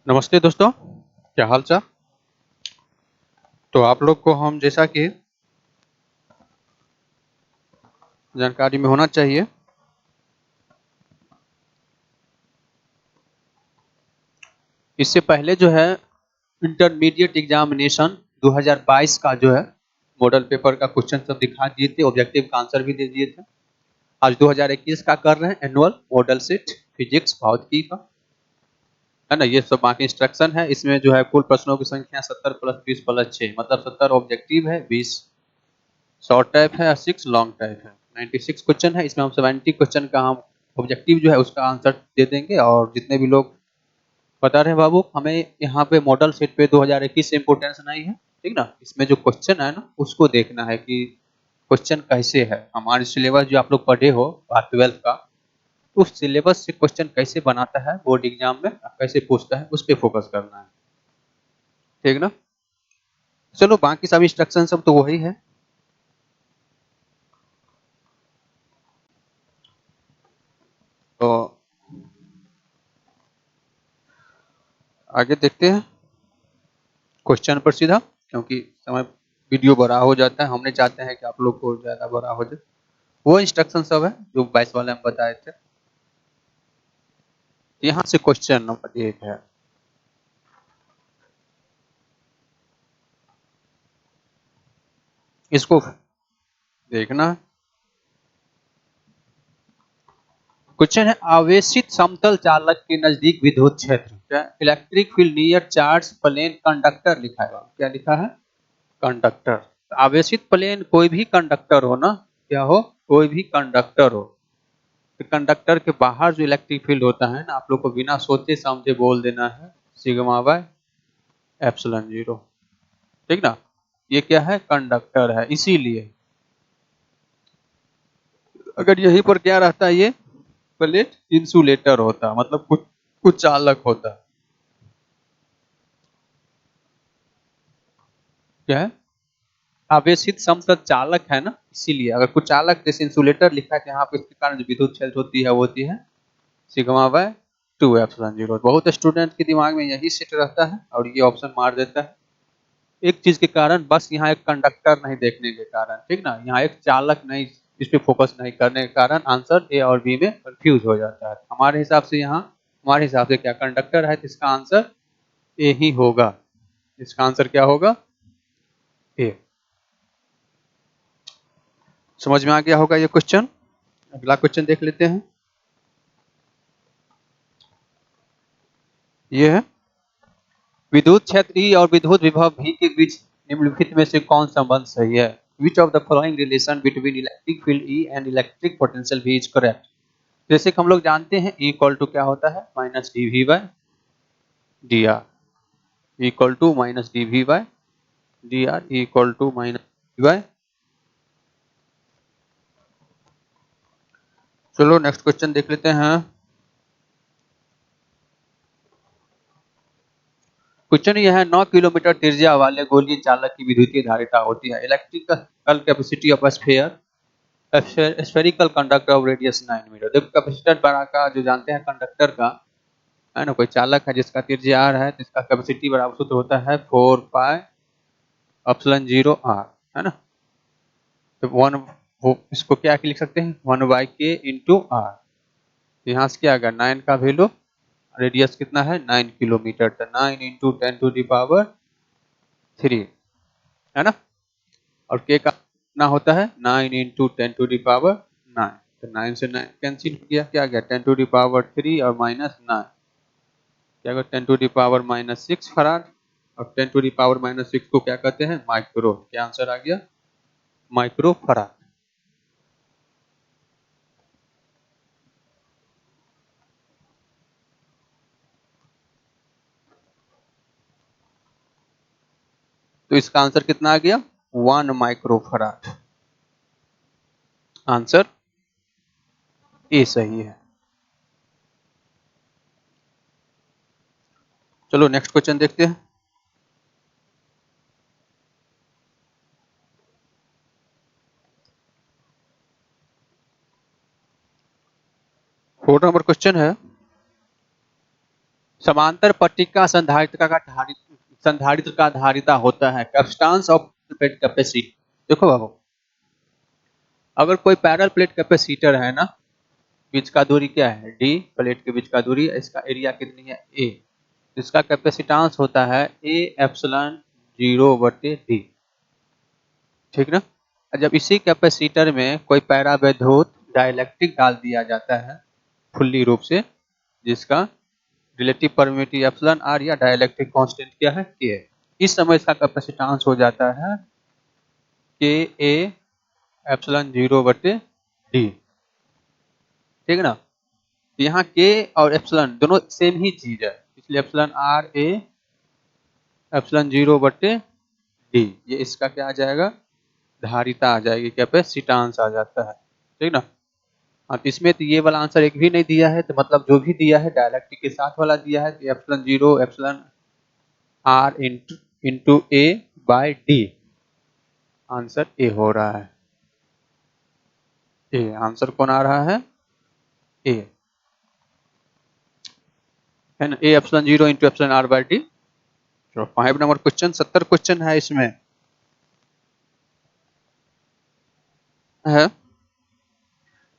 नमस्ते दोस्तों, क्या हाल चाल। तो आप लोग को हम जैसा कि जानकारी में होना चाहिए, इससे पहले जो है इंटरमीडिएट एग्जामिनेशन 2022 का जो है मॉडल पेपर का क्वेश्चन सब दिखा दिए थे, ऑब्जेक्टिव का आंसर भी दे दिए थे। आज 2021 का कर रहे हैं एनुअल मॉडल सेट फिजिक्स भौतिकी का, है ना। ये सब बाकी इंस्ट्रक्शन है। इसमें जो है कुल प्रश्नों की संख्या 70 प्लस 20 प्लस 6 मतलब 70 ऑब्जेक्टिव है, 20 शॉर्ट टाइप है और 6 लॉन्ग टाइप है। 96 क्वेश्चन है। इसमें हम 70 क्वेश्चन का हम ऑब्जेक्टिव जो है उसका आंसर दे देंगे। और जितने भी लोग बता रहे हैं बाबू हमें यहाँ पे मॉडल सेट पे 2021 से इम्पोर्टेंस नहीं है, ठीक ना। इसमें जो क्वेश्चन है ना उसको देखना है कि क्वेश्चन कैसे है। हमारे सिलेबस जो आप लोग पढ़े हो 12th का, उस सिलेबस से क्वेश्चन कैसे बनाता है बोर्ड एग्जाम में, कैसे पूछता है, उस पर फोकस करना है, ठीक ना। चलो बाकी सब इंस्ट्रक्शन सब तो वही है। तो आगे देखते हैं क्वेश्चन पर सीधा, क्योंकि समय वीडियो बड़ा हो जाता है, हमने चाहते हैं कि आप लोग को ज़्यादा बड़ा हो जाए। वो इंस्ट्रक्शन सब है जो 22 वाले हम बताए थे। यहाँ से क्वेश्चन नंबर 1 है। इसको देखना। क्वेश्चन है आवेशित समतल चालक के नजदीक विद्युत क्षेत्र, क्या electric field near charge plane conductor लिखा है। क्या लिखा है? कंडक्टर। आवेशित प्लेन कोई भी कंडक्टर हो ना, क्या हो, कोई भी कंडक्टर हो, तो कंडक्टर के बाहर जो इलेक्ट्रिक फील्ड होता है ना, आप लोग को बिना सोचे समझे बोल देना है सिग्मा बाय एप्सिलॉन जीरो, ठीक ना। ये क्या है? कंडक्टर है। इसीलिए अगर यहीं पर क्या रहता है, ये प्लेट इंसुलेटर होता, मतलब कुछ कुछ चालक होता। क्या है? आवेशित समतल चालक है ना, इसीलिए अगर कुछ चालक जैसे इंसुलेटर लिखा है, यहाँ पे इसके कारण जो विद्युत क्षेत्र होती है वो होती है सिग्मा बाय 2 एप्सिलॉन जीरो। बहुत स्टूडेंट के दिमाग में यही सेट रहता है और ये ऑप्शन मार देता है एक चीज के कारण, बस यहाँ एक कंडक्टर नहीं देखने के कारण, ठीक ना, यहाँ एक चालक नहीं, इस पे फोकस नहीं करने के कारण आंसर ए और बी में कंफ्यूज हो जाता है। हमारे हिसाब से यहाँ, हमारे हिसाब से क्या कंडक्टर है, तो इसका आंसर ए ही होगा। इसका आंसर क्या होगा? ए। समझ में आ गया होगा ये क्वेश्चन। अगला क्वेश्चन देख लेते हैं। ये है विद्युत क्षेत्र ई और विद्युत विभव V के बीच निम्नलिखित में से कौन संबंध सही है? Which of the following relation between electric field E and electric potential V is correct? जैसे कि हम लोग जानते हैं E इक्वल टू क्या होता है? Minus D V by D R. Equal to minus D V by D R, equal to minus D by. चलो नेक्स्ट क्वेश्चन देख लेते हैं। क्वेश्चन यह है 9 किलोमीटर त्रिज्या वाले गोलीय चालक की विद्युतीय धारिता होती है electrical capacity of sphere spherical conductor of radius 9 metre. देखो कैपेसिटर बड़ा का जो जानते हैं कंडक्टर का, है ना, कोई चालक है जिसका त्रिज्या आर है, जिसका कैपेसिटी बराबर सूत्र होता है 4 पाई एप्सिलॉन जीरो आर, है ना। तो वन, वो इसको क्या लिख सकते हैं, 1/k × r। यहाँ से क्या आएगा, 9 का वैल्यू, रेडियस कितना है 9 किलोमीटर, तो 9 × 10⁻³ है ना। और k का कितना होता है 9 × 10⁻৯, तो 9 से 9 कैंसिल हो गया, क्या आ गया 10⁻³ और -9, क्या होगा 10⁻⁻6 फराड। और 10⁻⁻6 को क्या कहते हैं, माइक्रो। क्या आंसर आ गया, माइक्रो फराड। तो इसका आंसर कितना आ गया, 1 माइक्रो फराड। आंसर ए सही है। चलो नेक्स्ट क्वेश्चन देखते हैं। फोर्थ नंबर क्वेश्चन है समांतर पट्टिका संधारित्र का संधारित्र का धारिता होता है। Capacitance of plate capacity. देखो बाबू, अगर कोई पैरेलल प्लेट कैपेसिटर है ना, बीच का दूरी क्या है d, प्लेट के बीच का दूरी, इसका एरिया कितनी है a, इसका कैपेसिटेंस होता है a एप्सिलॉन 0/d। ठीक ना। जब इसी कैपेसिटर में कोई पैरावैद्युत डाइलेक्ट्रिक डाल दिया जाता है फुल्ली रूप से, जिसका रिलेटिव परमिटिविटी एप्सिलॉन r या डाइलेक्ट्रिक कांस्टेंट क्या है k, इस समय इसका कैपेसिटेंस हो जाता है k a एप्सिलॉन 0/d। ठीक ना। यहाँ k और एप्सिलॉन दोनों सेम ही चीज है, इसलिए epsilon r a epsilon 0/d, ये इसका क्या आ जाएगा, धारिता आ जाएगी, कैपेसिटेंस आ जाता है। ठीक ना। हाँ, तो इसमें तो ये वाला आंसर एक भी नहीं दिया है, तो मतलब जो भी दिया है डायलेक्ट्रिक के साथ वाला दिया है, तो epsilon 0 epsilon r into a by d, answer A हो रहा है। ए आंसर कौन आ रहा है, ए है ना, A epsilon 0 into epsilon r by d। 5 number question, 70 question है इसमें है।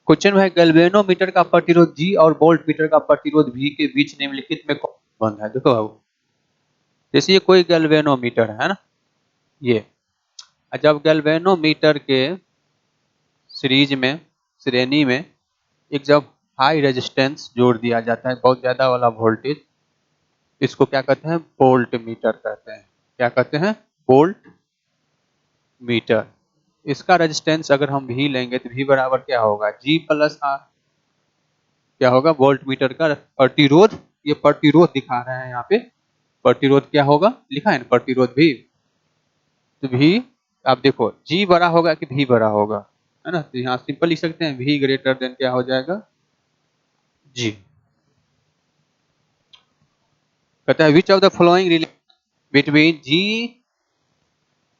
क्वेश्चन है गैल्वेनोमीटर का प्रतिरोध G और वोल्ट मीटर का प्रतिरोध V के बीच निम्नलिखित में कौन संबंध है। देखो बाबू, जैसे ये कोई गैल्वेनोमीटर है ना, ये जब गैल्वेनोमीटर के सीरीज में, श्रेणी में एक जब हाई रेजिस्टेंस जोड़ दिया जाता है, बहुत ज्यादा वाला वोल्टेज, इसको क्या कहते हैं, वोल्ट मीटर कहते हैं। क्या कहते हैं, वोल्ट मीटर। इसका रेजिस्टेंस अगर हम V लेंगे तो V बराबर क्या होगा, G प्लस R। क्या होगा, वोल्ट मीटर का प्रतिरोध, ये प्रतिरोध दिखा रहे हैं यहाँ पे, प्रतिरोध क्या होगा, लिखा है ना प्रतिरोध भी, तो V आप देखो G बड़ा होगा कि V बड़ा होगा, है ना, तो यहाँ सिंपल लिख सकते हैं V ग्रेटर देन क्या हो जाएगा, G। कहता है which of the following between G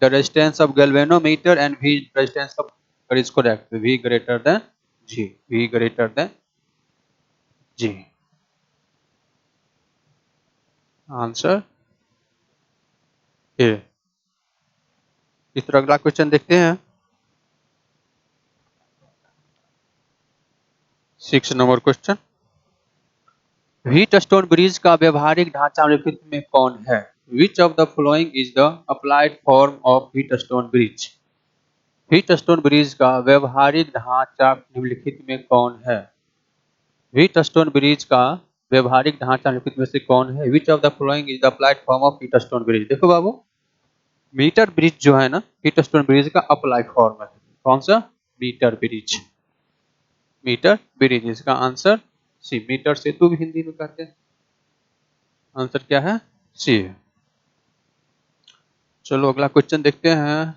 the resistance of galvanometer and V resistance of is correct, V greater than G, V greater than G, answer A. इस तरह अगला क्वेश्चन देखते हैं, 6 number question, wheat stone bridge का व्यवहारिक ढांचा निम्नलिखित में कौन है। Which of the following is the applied form of wheat stone bridge. Wheat stone bridge का व्यवहारिक ढांचा निम्नलिखित में कौन है। व्हीट स्टोन ब्रिज का व्यवहारिक ढांचा निम्नलिखित में से कौन है। Which of the following is the applied form of wheat stone bridge. देखो बाबू, मीटर ब्रिज जो है ना, व्हीट स्टोन ब्रिज का अप्लाइड फॉर्म है, कौन सा, मीटर ब्रिज, मीटर ब्रिज, इसका आंसर सी। मीटर सेतु भी हिंदी में कहते हैं, आंसर क्या है, सी है। चलो अगला क्वेश्चन देखते हैं,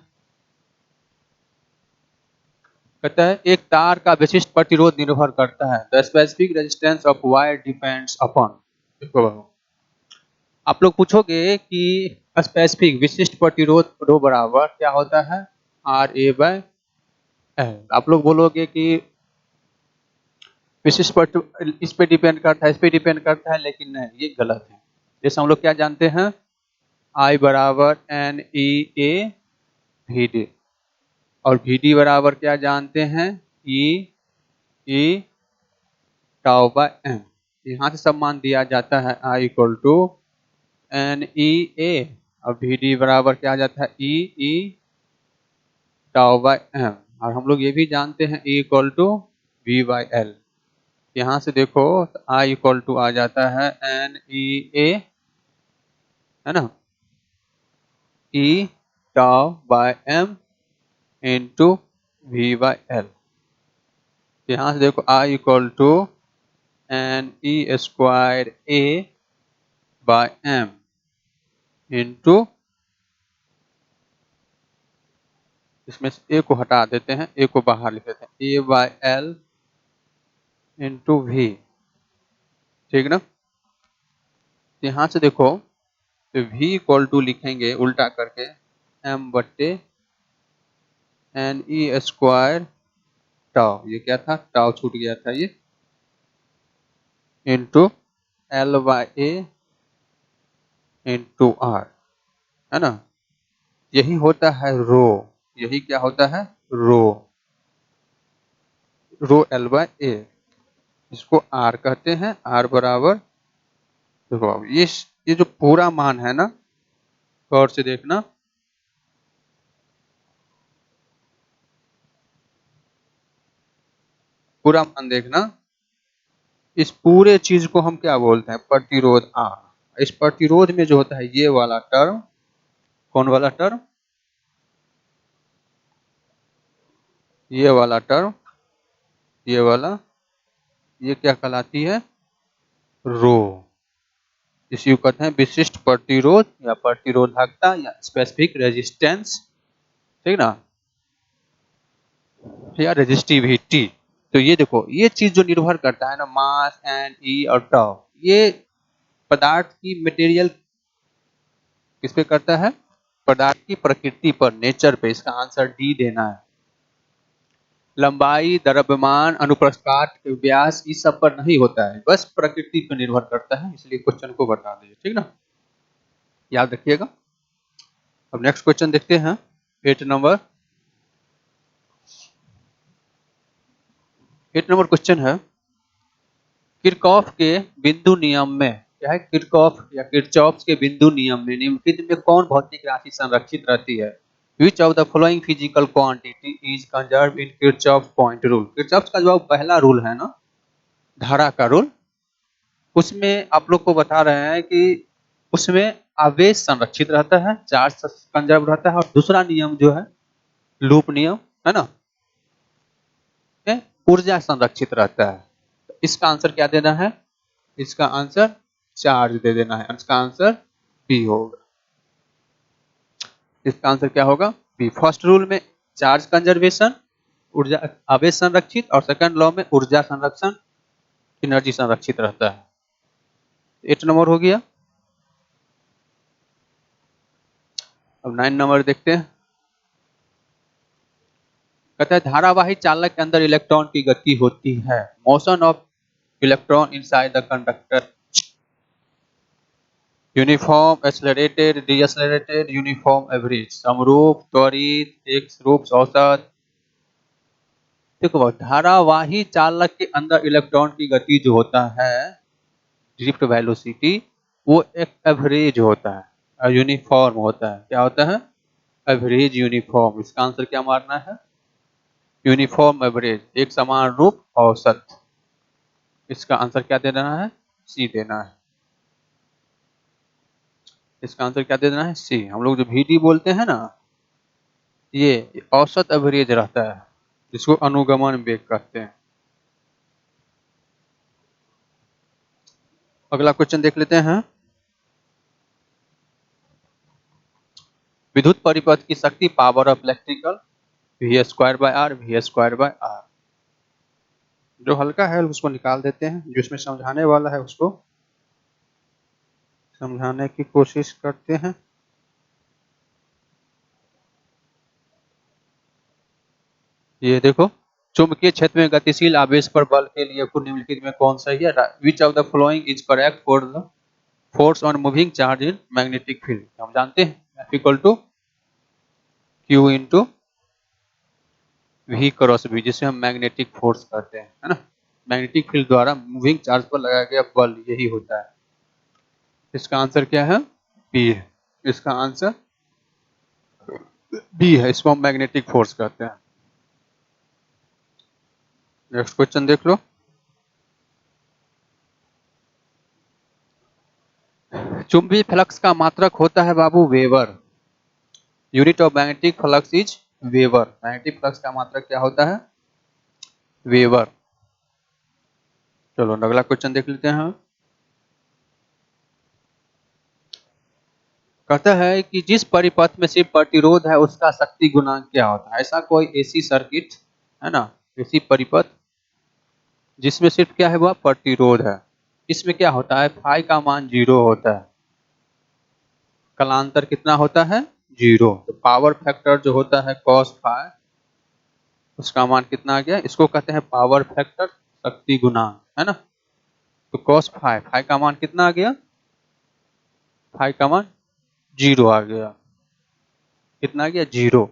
कहता है एक तार का विशिष्ट प्रतिरोध निर्भर करता है, the specific resistance of wire depends upon. देखो बाबू, आप लोग पूछोगे कि स्पेसिफिक विशिष्ट प्रतिरोध रो बराबर क्या होता है, RA/L। आप लोग बोलोगे कि विशिष्ट इस पे डिपेंड करता है, इस पे डिपेंड करता है, लेकिन नहीं, ये गलत है। जैसे हम लोग क्या जानते हैं, I बराबर NEA/VD, और VD बराबर क्या जानते हैं, E/τ/m। यहाँ से सब मान दिया जाता है, I इक्वल टू NEA और VD बराबर क्या आ जाता है, E/τ/m। और हम लोग ये भी जानते हैं E इक्वल टू V/L। यहाँ से देखो तो I इक्वल टू आ जाता है NEA, है ना, E/τ/m इंटू V/L। यहाँ से देखो I equal to NE² A/m into, इसमें से A को हटा देते हैं, A को बाहर लिख देते हैं, A/L इंटू V। ठीक ना। यहाँ से देखो तो V इक्वल टू लिखेंगे उल्टा करके m/NE², टाउ, ये क्या था, टाउ छूट गया था ये, इंटू L/A इंटू आर, है ना, यही होता है रो। यही क्या होता है? रो। रो L/A, इसको आर कहते हैं। आर बराबर, देखो अब ये जो पूरा मान है ना, गौर से देखना, पूरा मान देखना, इस पूरे चीज को हम क्या बोलते हैं? प्रतिरोध आर। इस प्रतिरोध में जो होता है ये वाला टर्म, कौन वाला टर्म? ये वाला टर्म, ये वाला, ये क्या कहलाती है? रो। इसी को कहते हैं विशिष्ट प्रतिरोध या प्रतिरोधकता या स्पेसिफिक रेजिस्टेंस, ठीक ना, या रेजिस्टिविटी। तो ये देखो, ये चीज जो निर्भर करता है ना, मास एंड ई और टाउ, ये पदार्थ की मटेरियल किस पे करता है? पदार्थ की प्रकृति पर, नेचर पे। इसका आंसर डी देना है। लंबाई, द्रव्यमान, अनुप्रस्थ काट, व्यास, इस सब पर नहीं होता है, बस प्रकृति पर निर्भर करता है। इसलिए क्वेश्चन को बता दीजिए, ठीक ना, याद रखिएगा। अब नेक्स्ट क्वेश्चन देखते हैं, 8 नंबर। 8 नंबर क्वेश्चन है, किरचॉफ के बिंदु नियम में, क्या है? किरचॉफ या किरचॉफ के बिंदु नियम में निम्नलिखित में कौन भौतिक राशि संरक्षित रहती है? Which of the following physical quantity is conserve in Kirchhoff point rule? Kirchhoff का जो पहला रूल है ना, धारा का रूल, उसमें आप लोग को बता रहे हैं कि उसमें आवेश संरक्षित रहता है, चार्ज कंजर्व रहता है, और दूसरा नियम जो है लूप नियम, है ना, ऊर्जा संरक्षित रहता है। तो इसका आंसर क्या देना है? इसका आंसर चार्ज दे देना है। इसका आंसर बी होगा। इसका आंसर क्या होगा? बी। फर्स्ट रूल में चार्ज कंजर्वेशन, ऊर्जा आवेश संरक्षित, और सेकंड लॉ में ऊर्जा संरक्षण, एनर्जी संरक्षित रहता है। 8 नंबर हो गया। अब 9 नंबर देखते हैं। कहता है धारावाही चालक के अंदर इलेक्ट्रॉन की गति होती है। Motion of electron inside the conductor, uniform, accelerated, decelerated, uniform, average, समरूप, त्वरित, एक रूप, औसत। देखो, धारावाही चालक के अंदर इलेक्ट्रॉन की गति जो होता है, ड्रिफ्ट वेलोसिटी, वो एक एवरेज होता है, यूनिफॉर्म होता है। क्या होता है? Average, uniform. इसका आंसर क्या मारना है? यूनिफॉर्म एवरेज, एक समान रूप, औसत। इसका आंसर क्या दे देना है? सी देना है। इसका आंसर क्या दे देना है? सी। हम लोग जो VD बोलते हैं ना, ये औसत एवरेज रहता है, जिसको अनुगमन वेग कहते हैं। अगला क्वेश्चन देख लेते हैं। विद्युत परिपथ की शक्ति, power of electrical, V²/R, V²/R। जो हल्का है उसको निकाल देते हैं, जो इसमें समझाने वाला है उसको समझाने की कोशिश करते हैं। ये देखो, चुंबकीय क्षेत्र में गतिशील आवेश पर बल के लिए निम्नलिखित में कौन सही है? Which of the following is correct for the force on moving charge in magnetic field? हम जानते हैं F equal to Q into V×V, जिसे हम मैग्नेटिक फोर्स कहते हैं, है ना। मैग्नेटिक फील्ड द्वारा मूविंग चार्ज पर लगाया गया बल यही होता है। इसका आंसर क्या है? बी है। इसका आंसर बी है, इसको हम मैग्नेटिक फोर्स कहते हैं। नेक्स्ट क्वेश्चन देख लो। चुंबकीय फ्लक्स का मात्रक होता है बाबू weber. Unit of magnetic flux is weber. Magnetic flux का मात्रक क्या होता है? वेबर। चलो अगला क्वेश्चन देख लेते हैं। कहता है कि जिस परिपथ में सिर्फ प्रतिरोध है उसका शक्ति गुणांक क्या होता है? ऐसा कोई एसी सर्किट है ना, एसी परिपथ जिसमें सिर्फ क्या है, वह प्रतिरोध है, इसमें क्या होता है? फाई का मान 0 होता है, कलांतर कितना होता है? 0। तो पावर फैक्टर जो होता है cos फाई, उसका मान कितना आ गया? इसको कहते हैं पावर फैक्टर, शक्ति गुणांक, है ना। तो cos फाइव, फाइव का मान कितना आ गया? फाइव का मान 0 आ गया। कितना आ गया? 0।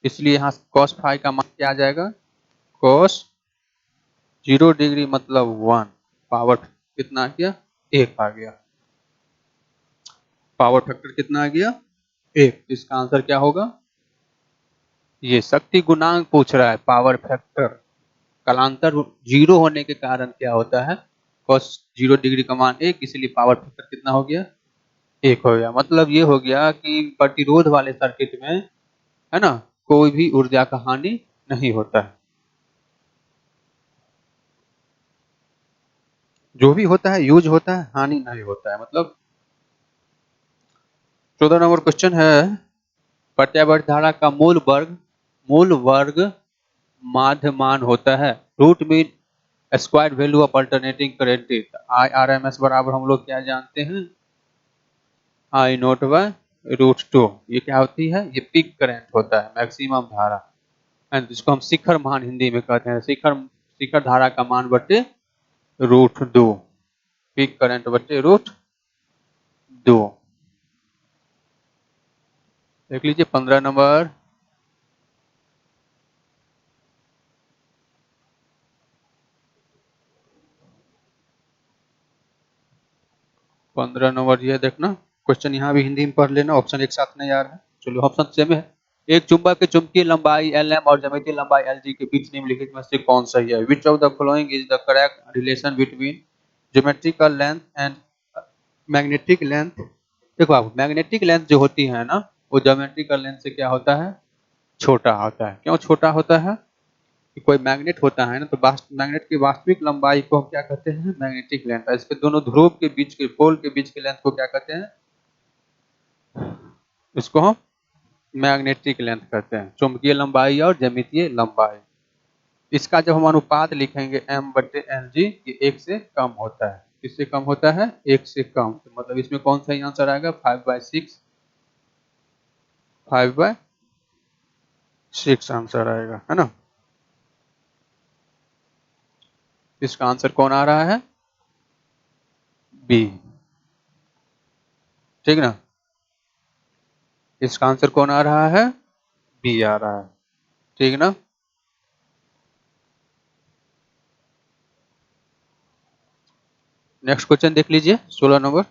इसलिए यहाँ cos फाइव का मान क्या आ जाएगा? cos 0 डिग्री मतलब 1, पावर कितना आ गया? 1 आ गया। पावर फैक्टर कितना आ गया? 1। इसका आंसर क्या होगा? ये शक्ति गुणांक पूछ रहा है, पावर फैक्टर। कालांतर 0 होने के कारण क्या होता है? cos 0 डिग्री का मान 1, इसलिए पावर फैक्टर कितना हो गया? 1 हो गया। मतलब ये हो गया कि प्रतिरोध वाले सर्किट में, है ना, कोई भी ऊर्जा का हानि नहीं होता है। जो भी होता है यूज होता है, हानि नहीं होता है। मतलब 14 नंबर क्वेश्चन है, प्रत्यावर्त धारा का मूल वर्ग माध्य मान होता है। Root mean square value of alternating current. IRMS बराबर हम लोग क्या जानते हैं? I naught by √2। ये क्या होती है? ये पीक करंट होता है, मैक्सिमम धारा, एंड जिसको हम शिखर मान हिंदी में कहते हैं। शिखर धारा का मान बटे √2, पीक करंट बटे √2। देख लीजिए 15 नंबर। ये देखना क्वेश्चन, यहाँ भी हिंदी में पढ़ लेना, ऑप्शन एक साथ नहीं आ रहा है। चलो ऑप्शन सेम है। एक चुंबक की चुंबकीय लंबाई Lm और ज्यामितीय लंबाई Lg के बीच निम्नलिखित में से कौन सही है? Which of the following is the correct relation between geometrical length and magnetic length? देखो आप, मैग्नेटिक लेंथ जो होती है ना, वो ज्योमेट्रिकल लेंथ से क्या होता है? छोटा होता है। क्यों छोटा होता है? कि कोई मैग्नेट होता है ना, तो मैग्नेट की वास्तविक लंबाई को हम क्या कहते हैं? Magnetic length. इसके दोनों ध्रुव के बीच के, पोल के बीच के लेंथ को क्या कहते हैं? इसको हम मैग्नेटिक लेंथ कहते हैं, चुंबकीय लंबाई और ज्यामितीय लंबाई। इसका जब हम अनुपात लिखेंगे M/Lg, ये 1 से कम होता है। किससे कम होता है? 1 से कम। तो मतलब इसमें कौन सा आंसर आएगा? 5/6, 5/6 आंसर आएगा, है ना। इसका आंसर कौन आ रहा है? बी। ठीक ना। इसका आंसर कौन आ रहा है? बी आ रहा है। ठीक ना। नेक्स्ट क्वेश्चन देख लीजिए 16 नंबर।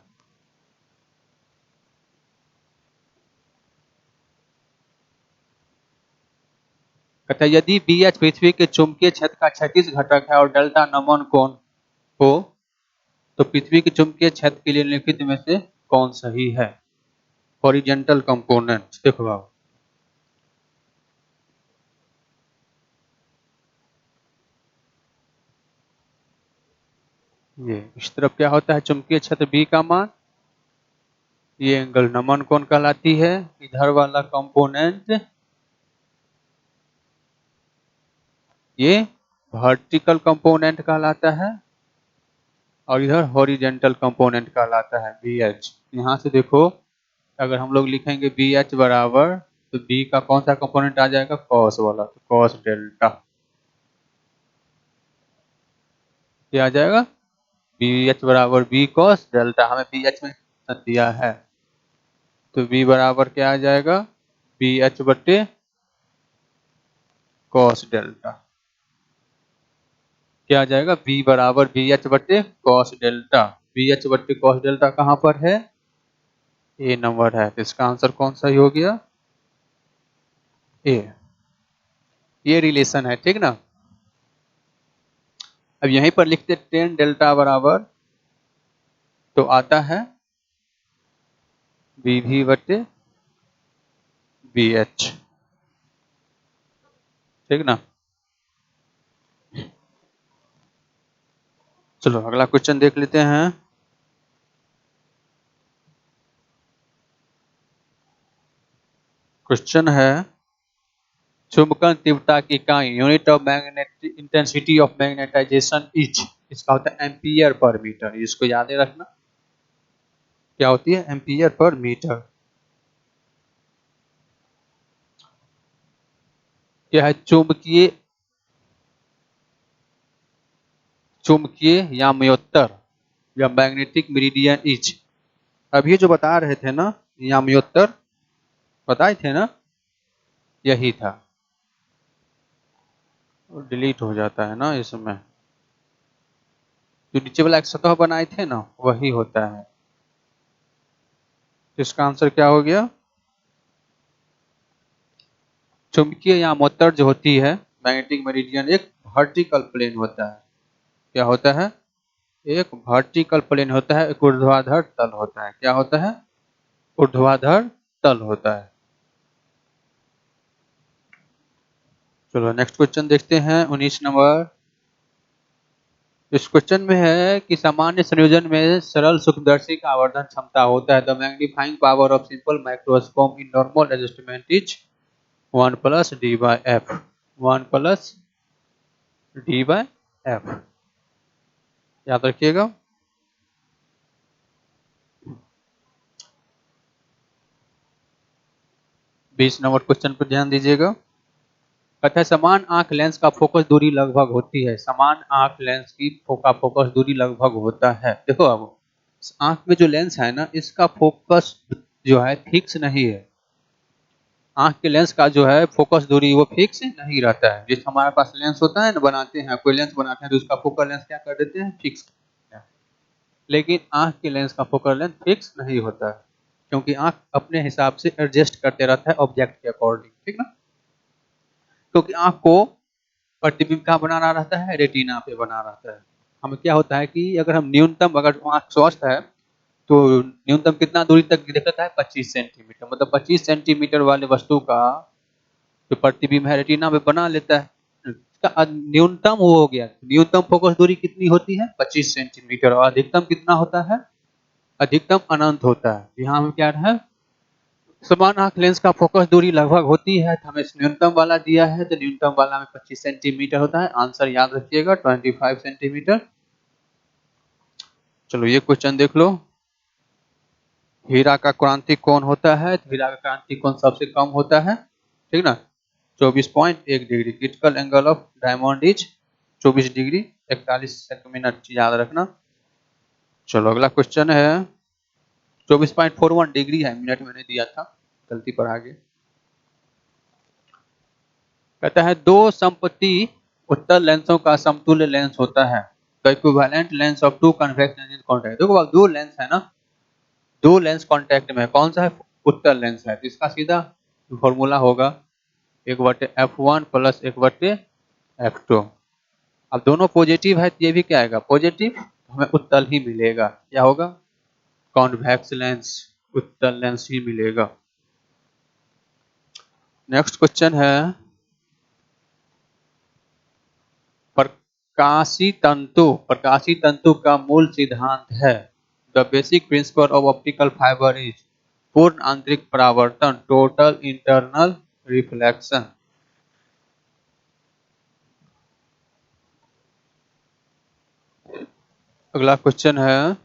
कहता है यदि BH पृथ्वी के चुंबकीय क्षेत्र का क्षैतिज घटक है और डेल्टा नमन कोण हो, तो पृथ्वी के चुंबकीय क्षेत्र के लिए निम्नलिखित में से कौन सही है? Horizontal component. देखो आप, ये इस तरफ क्या होता है? चुंबकीय क्षेत्र B का मान, ये एंगल नमन कोण कहलाती है। इधर वाला कंपोनेंट ये वर्टिकल कंपोनेंट कहलाता है, और इधर हॉरिजेंटल कंपोनेंट कहलाता है BH। यहाँ से देखो, अगर हम लोग लिखेंगे BH बराबर, तो B का कौन सा कंपोनेंट आ जाएगा? कॉस वाला, तो कॉस डेल्टा। क्या आ जाएगा? BH बराबर B कॉस डेल्टा। हमें BH में दिया है, तो B बराबर क्या आ जाएगा? BH बटे कॉस डेल्टा। क्या आ जाएगा? B बराबर BH बटे कॉस डेल्टा। BH बटे कॉस डेल्टा कहाँ पर है? ए नंबर है। तो इसका आंसर कौन सा ही हो गया? ए। ये रिलेशन है, ठीक ना। अब यहीं पर लिखते टेन डेल्टा बराबर, तो आता है BV बटे BH। ठीक ना। चलो अगला क्वेश्चन देख लेते हैं। क्वेश्चन है, चुंबकन तीव्रता की इकाई unit of magnetic intensity of magnetization etch, इसका होता है एम्पियर पर मीटर। इसको याद रखना, क्या होती है? Ampere per metre. क्या है? चुंबकीय याम्योत्तर या मैग्नेटिक मेरिडियन इज। अब ये जो बता रहे थे ना याम्योत्तर बताए थे ना, यही था। डिलीट हो जाता है ना इसमें, जो नीचे वाला एक सतह बनाए थे ना वही होता है। तो इसका आंसर क्या हो गया? चुंबकीय यामोत्तर जो होती है मैग्नेटिक मेरिडियन एक वर्टिकल प्लेन होता है। क्या होता है? एक वर्टिकल प्लेन होता है, एक ऊर्ध्वाधर तल होता है। क्या होता है? ऊर्ध्वाधर तल होता है। चलो नेक्स्ट क्वेश्चन देखते हैं 19 नंबर। इस क्वेश्चन में है कि सामान्य संयोजन में सरल सूक्ष्मदर्शी का आवर्धन क्षमता होता है। The magnifying power of simple microscope in normal adjustment is 1 plus D by F. 1 plus D by F, याद रखिएगा। बीस नंबर क्वेश्चन पर ध्यान दीजिएगा। कहता है समान आंख लेंस का फोकस दूरी लगभग होती है। समान आंख लेंस की फोकस दूरी लगभग होता है। देखो अब आंख में जो लेंस है ना इसका फोकस जो है फिक्स नहीं है। आंख के लेंस का जो है फोकस दूरी वो फिक्स नहीं रहता है। जैसे हमारे पास लेंस होता है ना, बनाते हैं कोई लेंस बनाते हैं तो उसका फोकल लेंथ क्या कर देते हैं? फिक्स। लेकिन आंख के लेंस का फोकल लेंथ फिक्स नहीं होता है, क्योंकि आंख अपने हिसाब से एडजस्ट करते रहता है ऑब्जेक्ट के अकॉर्डिंग, ठीक ना। क्योंकि आंख को प्रतिबिंब कहाँ बनाना रहता है? रेटिना पे बना रहता है। हमें क्या होता है कि अगर हम न्यूनतम, अगर आंख स्वस्थ है तो न्यूनतम कितना दूरी तक दिखता है? 25 सेंटीमीटर। मतलब 25 सेंटीमीटर वाले वस्तु का जो प्रतिबिंब है रेटिना में बना लेता है। इसका न्यूनतम वो हो गया। न्यूनतम फोकस दूरी कितनी होती है? 25 सेंटीमीटर। और अधिकतम कितना होता है? अधिकतम अनंत होता है। यहाँ हमें क्या है? समान आंख लेंस का फोकस दूरी लगभग होती है, तो हमें न्यूनतम वाला दिया है तो न्यूनतम वाला में 25 सेंटीमीटर होता है। आंसर याद रखिएगा 25 सेंटीमीटर। चलो ये क्वेश्चन देख लो। हीरा का क्रांतिक कोण होता है, तो हीरा का क्रांतिक कोण सबसे कम होता है, ठीक ना। 24.1 degree. Critical angle of diamond is 24 degree 41 minute, याद रखना। चलो अगला क्वेश्चन है। 24.41 डिग्री है, मिनट मैंने दिया था, गलती पर आगे। कहता है दो समप्रति उत्तल लेंसों का समतुल्य लेंस होता है। The equivalent lens of two convex lens in contact. देखो अब दो लेंस है ना, दो लेंस कांटेक्ट में, कौन सा है? उत्तल लेंस है। तो इसका सीधा फॉर्मूला होगा 1/f1 प्लस 1/f2। अब दोनों पॉजिटिव है तो ये भी क्या आएगा? पॉजिटिव। हमें उत्तल ही मिलेगा। क्या होगा? कॉन्वेक्स लेंस, उत्तल लेंस ही मिलेगा। नेक्स्ट क्वेश्चन है। प्रकाशी तंतु का मूल सिद्धांत है। The basic principle of optical fibre is पूर्ण आंतरिक परावर्तन, टोटल इंटरनल रिफ्लेक्शन। अगला क्वेश्चन है।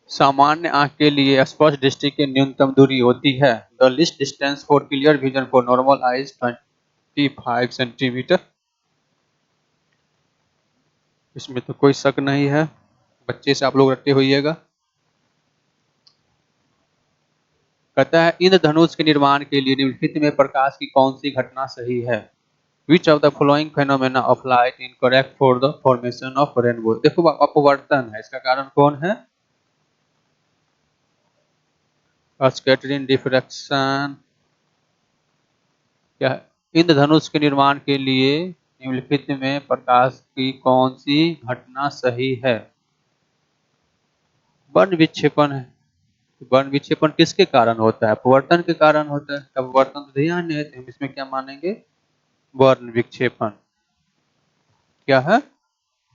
सामान्य आंख के लिए स्पष्ट दृष्टि की न्यूनतम दूरी होती है। The least distance for clear vision for normal eyes 25 centimetre. इसमें तो कोई शक नहीं है, बच्चे से आप लोग रट्टे होइएगा। कहता है इंद्रधनुष के निर्माण के लिए निम्नलिखित में प्रकाश की कौन सी घटना सही है? Which of the following phenomena of light incorrect for the formation of rainbow? देखो अपवर्तन है, इसका कारण कौन है? Scattering, diffraction. क्या है? इंद्रधनुष के निर्माण के लिए निम्नलिखित में प्रकाश की कौन सी घटना सही है? वर्ण विक्षेपण है। वर्ण विक्षेपण किसके कारण होता है? अपवर्तन के कारण होता है। अपवर्तन तो ध्यान नहीं है, तो हम इसमें क्या मानेंगे? वर्ण विक्षेपण। क्या है?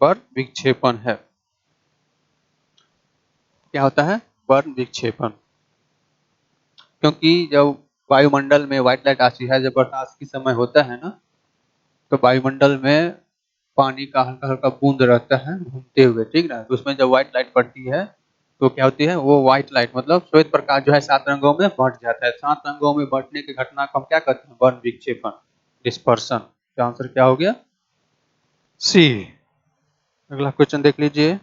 वर्ण विक्षेपण है। क्या होता है? वर्ण विक्षेपण। क्योंकि जब वायुमंडल में व्हाइट लाइट आती है, जब बरसात के समय होता है ना, तो वायुमंडल में पानी का हल्का हल्का बूंद रहता है घूमते हुए, ठीक ना। तो उसमें जब व्हाइट लाइट पड़ती है तो क्या होती है? वो व्हाइट लाइट मतलब श्वेत प्रकाश जो है 7 रंगों में बंट जाता है। 7 रंगों में बंटने की घटना को हम क्या कहते हैं? वर्ण विक्षेपण, डिस्पर्सन। तो आंसर क्या हो गया? सी। अगला क्वेश्चन देख लीजिए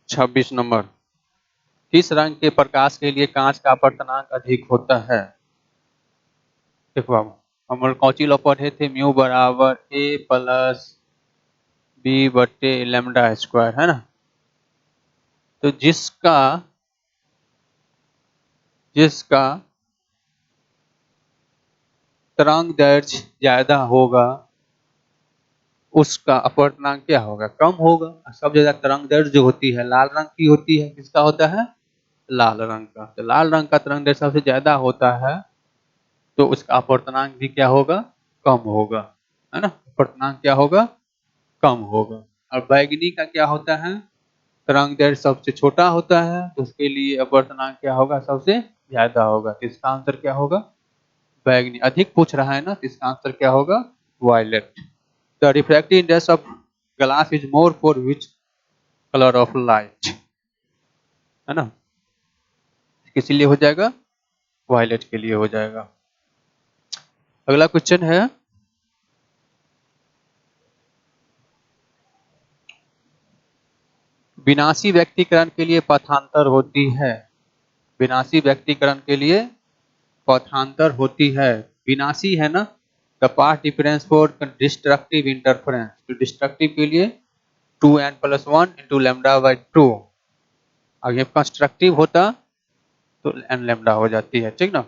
26 नंबर। किस रंग के प्रकाश के लिए कांच का अपवर्तनांक अधिक होता है? देखो अब हम लोग कौची लॉ पढ़े थे, म्यू बराबर ए प्लस बी बटे लेमडा स्क्वायर, है ना। तो जिसका जिसका तरंग दैर्ध्य ज्यादा होगा उसका अपवर्तनांक क्या होगा? कम होगा। सब ज्यादा तरंग दैर्ध्य जो होती है लाल रंग की होती है। किसका होता है? लाल रंग का। तो लाल रंग का तरंग दैर्ध्य सबसे ज्यादा होता है तो उसका अपवर्तनांक भी क्या होगा? कम होगा, है ना। अपवर्तनांक क्या होगा? कम होगा। और बैगनी का क्या होता है? तरंग दैर्ध्य सबसे छोटा होता है तो उसके लिए अपवर्तनांक क्या होगा? सबसे ज्यादा होगा। तो इसका आंसर क्या होगा? बैगनी। अधिक पूछ रहा है ना, तो इसका आंसर क्या होगा? Violet. The refractive index of glass is more for which colour of light, है ना। किस लिए हो जाएगा? वायलेट के लिए हो जाएगा। अगला क्वेश्चन है विनाशी व्यक्तिकरण के लिए पथांतर होती है। विनाशी व्यक्तिकरण के लिए पथांतर होती है। विनाशी है ना, the path difference for destructive interference. तो डिस्ट्रक्टिव के लिए 2n+1 इंटू लेमडा बाई 2। आगे कंस्ट्रक्टिव होता तो n लेमडा हो जाती है, ठीक ना।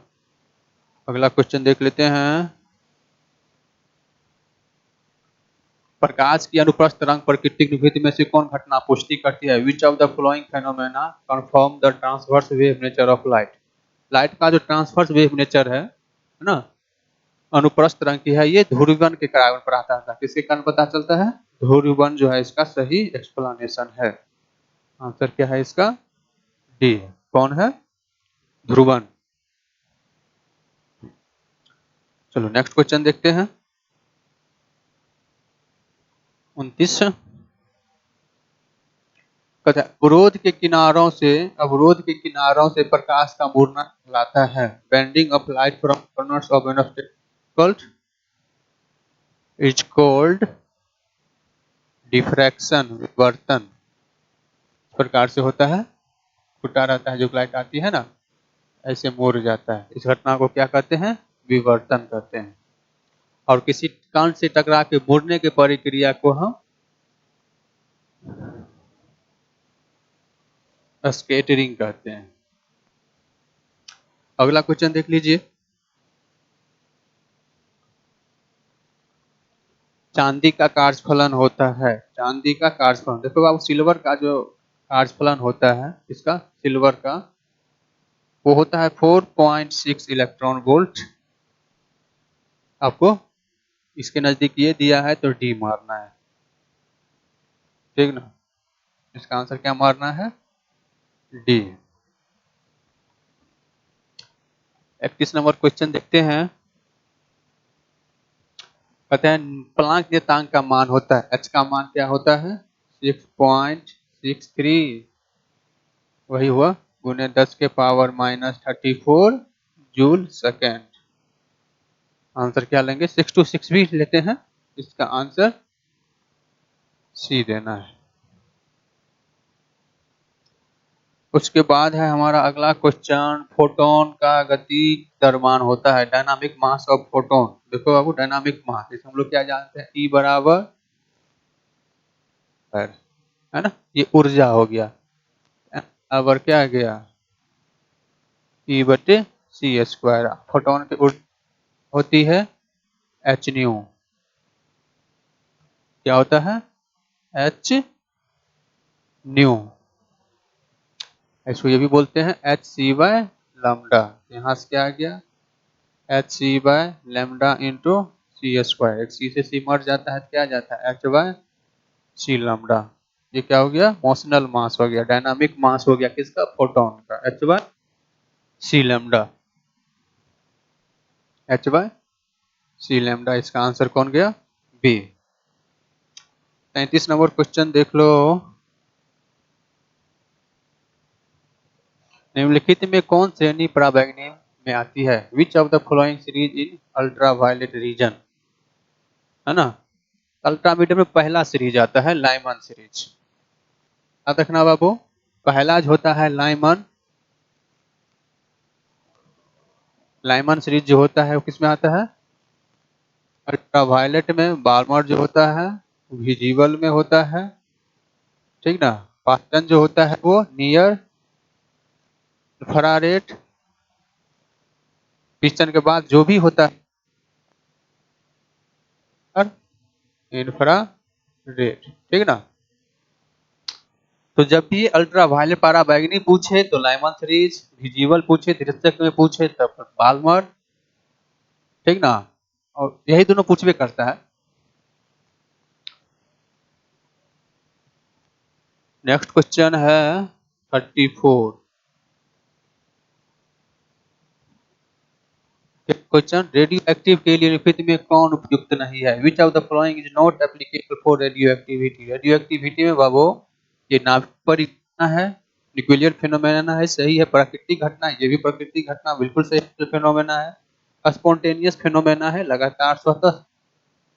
अगला क्वेश्चन देख लेते हैं। प्रकाश की अनुप्रस्थ तरंग प्राकृतिक निवृत्ति में से कौन घटना पुष्टि करती है? Which of the following phenomena confirm the transverse wave nature of light. Light का जो ट्रांसवर्स वेव नेचर है ना, अनुप्रस्थ तरंग की है, ये ध्रुवीकरण के कारण पर आता था। किसके कारण पता चलता है? ध्रुवीकरण जो है इसका सही एक्सप्लेनेशन है। आंसर क्या है इसका? डी है। कौन है? ध्रुवन। चलो नेक्स्ट क्वेश्चन देखते हैं 29। अवरोध के किनारों से प्रकाश का मुड़ना लाता है। Bending of light from corners of an object is called diffraction, विवर्तन। इस प्रकार से होता है, छुटा रहता है जो लाइट आती है ना, ऐसे मुड़ जाता है। इस घटना को क्या कहते हैं? विवर्तन कहते हैं। और किसी कण से टकरा के मुड़ने की प्रक्रिया को हम स्कैटरिंग कहते हैं। अगला क्वेश्चन देख लीजिए। चांदी का कार्यफलन होता है। चांदी का कार्यफलन देखो अब सिल्वर का जो कार्यफलन होता है, इसका सिल्वर का, वो होता है 4.6 इलेक्ट्रॉन वोल्ट। आपको इसके नजदीक ये दिया है तो डी मारना है, ठीक ना। इसका आंसर क्या मारना है? डी। 31 नंबर क्वेश्चन देखते हैं। कहते हैं प्लांक नियतांक का मान होता है, एच का मान क्या होता है? 6.63। वही हुआ गुने 10⁻⁻34 जूल सेकेंड। आंसर क्या लेंगे? 6 to 6 भी लेते हैं। इसका आंसर सी देना है। उसके बाद है हमारा अगला क्वेश्चन, फोटोन का गति द्रव्यमान होता है। Dynamic mass of photon. देखो बाबू, डायनामिक मास इसे हम लोग क्या जानते हैं? ई बराबर है ना, ये ऊर्जा हो गया। अब क्या आ गया? ई बटे सी स्क्वायर। फोटोन की होती है एच न्यू। क्या होता है? H new. इसको ये भी बोलते हैं एच सी बाय लैम्डा। यहाँ से क्या आ गया? H C by lambda into C square. एक सी से सी मर जाता है तो क्या जाता है? एच बाय सी लैम्डा। ये क्या हो गया? मोशनल मास हो गया, डायनामिक मास हो गया किसका? फोटोन का। एच बाय सी लैम्डा। एच बाय सी लैम्डा। इसका आंसर कौन गया? बी। 33 नंबर क्वेश्चन देख लो। निम्नलिखित में कौन श्रेणी पराबैंगनी में आती है? Which of the following series in ultraviolet region, है ना। अल्ट्रा मीडियम में पहला सीरीज आता है लाइमन सीरीज। याद रखना बाबू, पहला जो होता है लाइमन, लाइमन सीरीज जो होता है वो किस में आता है? अल्ट्रावायलेट में। बार्मर जो होता है विजिबल में होता है, ठीक ना। पास्टन जो होता है वो नियर इंफ्रारेड। पिस्टन के बाद जो भी होता है इंफ्रारेड, ठीक ना। तो जब भी अल्ट्रावायलेट पारा बैगनी पूछे तो लाइमन सीरीज, विजिबल पूछे तिरछक में पूछे तब बाल्मर, ठीक ना। और यही दोनों पूछबे करता है। नेक्स्ट क्वेश्चन है 34। क्वेश्चन, रेडियो एक्टिव के लिए निम्नलिखित में कौन उपयुक्त नहीं है? Which of the following is not applicable for radio activity? Radio activity में बाबू ये नाभिक पर घटना है, न्यूक्लियर फिनोमेना है, सही है। प्राकृतिक घटना, ये भी प्राकृतिक घटना बिल्कुल सही फिनोमेना है। स्पॉन्टेनियस फिनोमेना है, लगातार स्वतः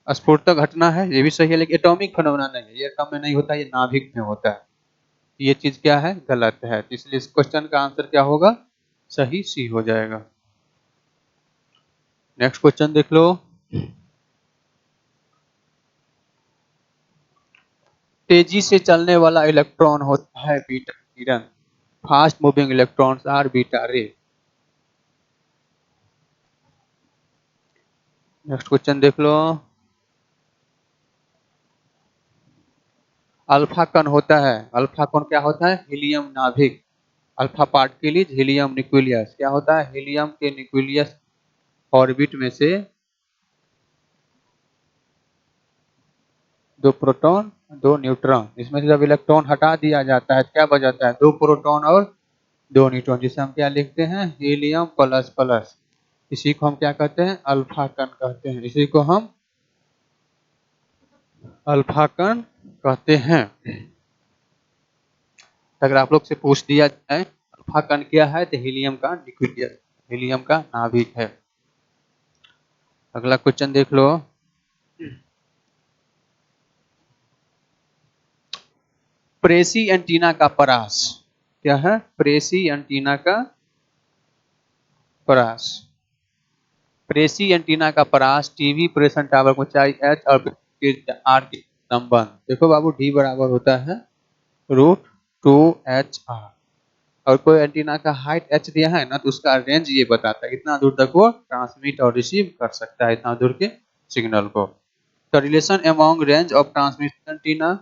स्फुटता घटना है, ये भी सही है। लेकिन एटॉमिक फिनोमेना नहीं है, ये एटॉम में नहीं होता, ये नाभिक में होता है। ये चीज क्या है? गलत है। इसलिए इस क्वेश्चन का आंसर क्या होगा? सही सी हो जाएगा। नेक्स्ट क्वेश्चन देख लो। तेजी से चलने वाला इलेक्ट्रॉन होता है बीटा किरण। Fast moving electrons are beta ray. Next question देख लो। अल्फा कण होता है, अल्फा कण क्या होता है? हीलियम नाभिक। Alpha particle helium nucleus. क्या होता है? हीलियम के न्यूक्लियस ऑर्बिट में से दो प्रोटॉन दो न्यूट्रॉन, इसमें से जब इलेक्ट्रॉन हटा दिया जाता है क्या बचाता है? दो प्रोटॉन और दो न्यूट्रॉन, जिसे हम क्या लिखते हैं? Helium plus plus. इसी को हम क्या कहते हैं? अल्फा कण कहते हैं। इसी को हम अल्फा कण कहते हैं। अगर आप लोग से पूछ दिया जाए अल्फा कण क्या है, तो हीलियम का न्यूक्लियस, हीलियम का नाभिक है। अगला क्वेश्चन देख लो। प्रेसी एंटीना का परास क्या है? प्रेसी एंटीना का परास। प्रेसी एंटीना का परास टीवी प्रेषण टावर की ऊंचाई h और आर के संबंध। देखो बाबू, डी बराबर होता है √2HR। और कोई एंटीना का हाइट h दिया है ना, तो उसका रेंज ये बताता है कितना दूर तक वो ट्रांसमिट और रिसीव कर सकता है, इतना दूर के सिग्नल को। The relation among range of transmission antenna,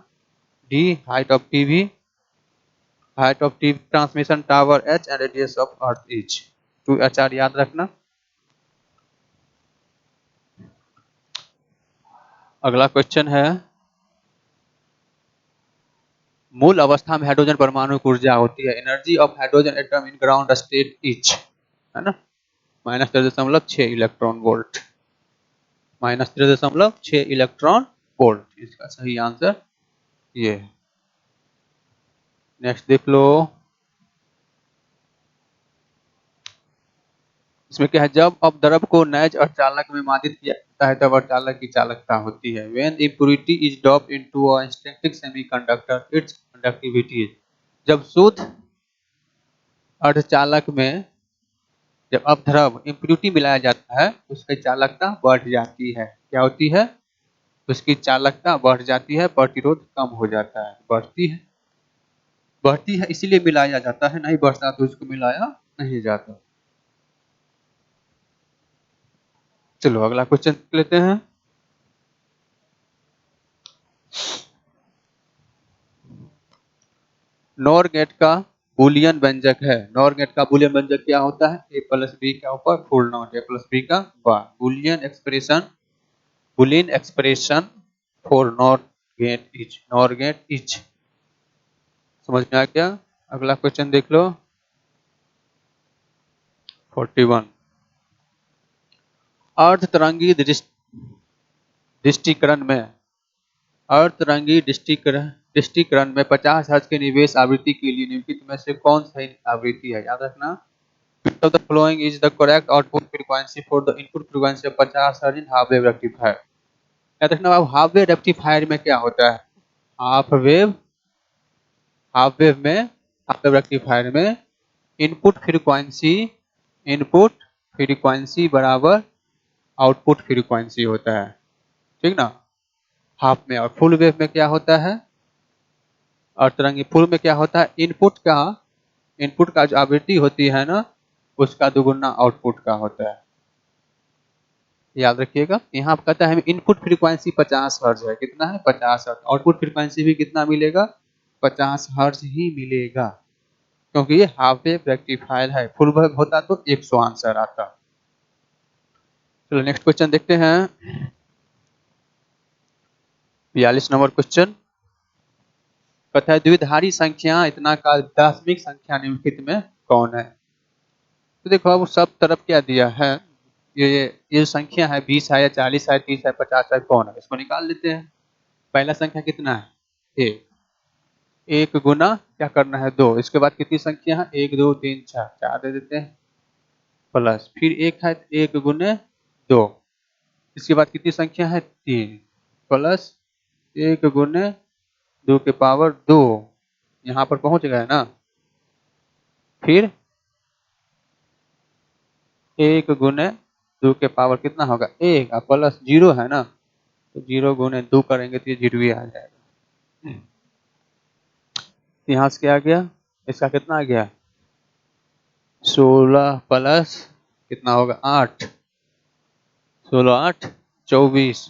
D height of TV, height of TV transmission tower h and radius of earth is 2HR। याद रखना। अगला क्वेश्चन है, मूल अवस्था में हाइड्रोजन परमाणु की ऊर्जा होती है। Energy of hydrogen atom in ground state is, है ना, -3.6 इलेक्ट्रॉन वोल्ट। -3.6 इलेक्ट्रॉन वोल्ट इसका सही आंसर ये है। नेक्स्ट देख लो। इसमें क्या है? जब अपद्रव को नैज अर्धचालक में मादित किया जाता है तब अर्धचालक की चालकता होती है। When impurity is dropped into a intrinsic semiconductor, its conductivity is। जब शुद्ध अर्धचालक में जब अपद्रव इम्प्यूरिटी मिलाया जाता है उसकी चालकता बढ़ जाती है। क्या होती है? उसकी चालकता बढ़ जाती है, प्रतिरोध कम हो जाता है। बढ़ती है इसीलिए मिलाया जाता है, नहीं बढ़ता तो इसको मिलाया नहीं जाता। चलो अगला क्वेश्चन लेते हैं। नॉर गेट का बुलियन व्यंजक है। नॉर गेट का बुलियन व्यंजक क्या होता है? ए प्लस बी का ऊपर full not, A plus B का bar. Boolean expression for NOR gate is. समझ में आ गया? अगला क्वेश्चन देख लो 41। अर्धतरंगी दृष्टिकरण में अर्धतरंगी दृष्टिकरण में 50 हर्ट्ज के निवेश आवृत्ति के लिए निम्नलिखित में से कौन सही आवृत्ति है? याद रखना। Which of the following is the correct output frequency for the input frequency of 50 Hz in half wave rectifier? याद रखना अब हाफ वेव रेक्टिफायर में क्या होता है, हाफ वेव रेक्टिफायर में इनपुट फ्रीक्वेंसी बराबर आउटपुट फ्रीक्वेंसी होता है, ठीक ना। हाफ में। और फुल वेव में क्या होता है, और तरंगी फुल में क्या होता है, इनपुट का जो आवृत्ति होती है ना, उसका दुगुना आउटपुट का होता है। याद रखिएगा, यहाँ आप कहता है इनपुट फ्रीक्वेंसी 50 हर्ट्ज है, कितना है 50 हर्ट्ज, आउटपुट फ्रीक्वेंसी भी कितना मिलेगा 50 हर्ट्ज ही मिलेगा, क्योंकि ये हाफ वेव रेक्टिफायर है। फुल वेव होता तो 100 आंसर आता। चलो नेक्स्ट क्वेश्चन देखते हैं, 42 नंबर क्वेश्चन। कहता है द्विधारी संख्या इतना का दशमिक संख्या निम्नलिखित में कौन है। तो देखो अब सब तरफ क्या दिया है, ये संख्या है 20 है या 40 है 30 है 50 है, कौन है, इसको निकाल लेते हैं। पहला संख्या कितना है, एक, एक गुना क्या करना है 2, इसके बाद कितनी संख्या है 1 2 3 4, 4 दे देते हैं, प्लस फिर एक है 1 गुने 2, इसके बाद कितनी संख्या है 3, प्लस 1 गुने 2 के पावर 2, यहाँ पर पहुंच गए ना। फिर 1 गुने 2 के पावर कितना होगा 1, और प्लस 0 है ना, तो 0 गुने 2 करेंगे तो ये 0 ही आ जाएगा। यहाँ से क्या आ गया, इसका कितना आ गया 16 प्लस कितना होगा 8, 16 8 24,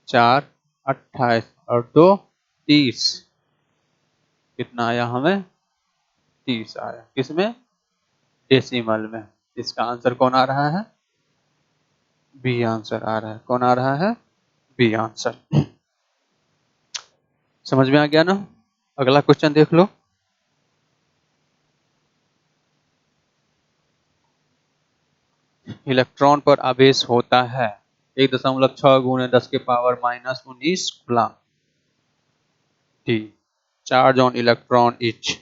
4 28 और 2 30, कितना आया हमें 30 आया, किसमें डेसिमल में। इसका आंसर कौन आ रहा है, बी आंसर आ रहा है। कौन आ रहा है, बी आंसर। समझ में आ गया ना। अगला क्वेश्चन देख लो, इलेक्ट्रॉन पर आवेश होता है 1.6 गुणे 10 के power minus 19 coulomb, T charge on electron etch.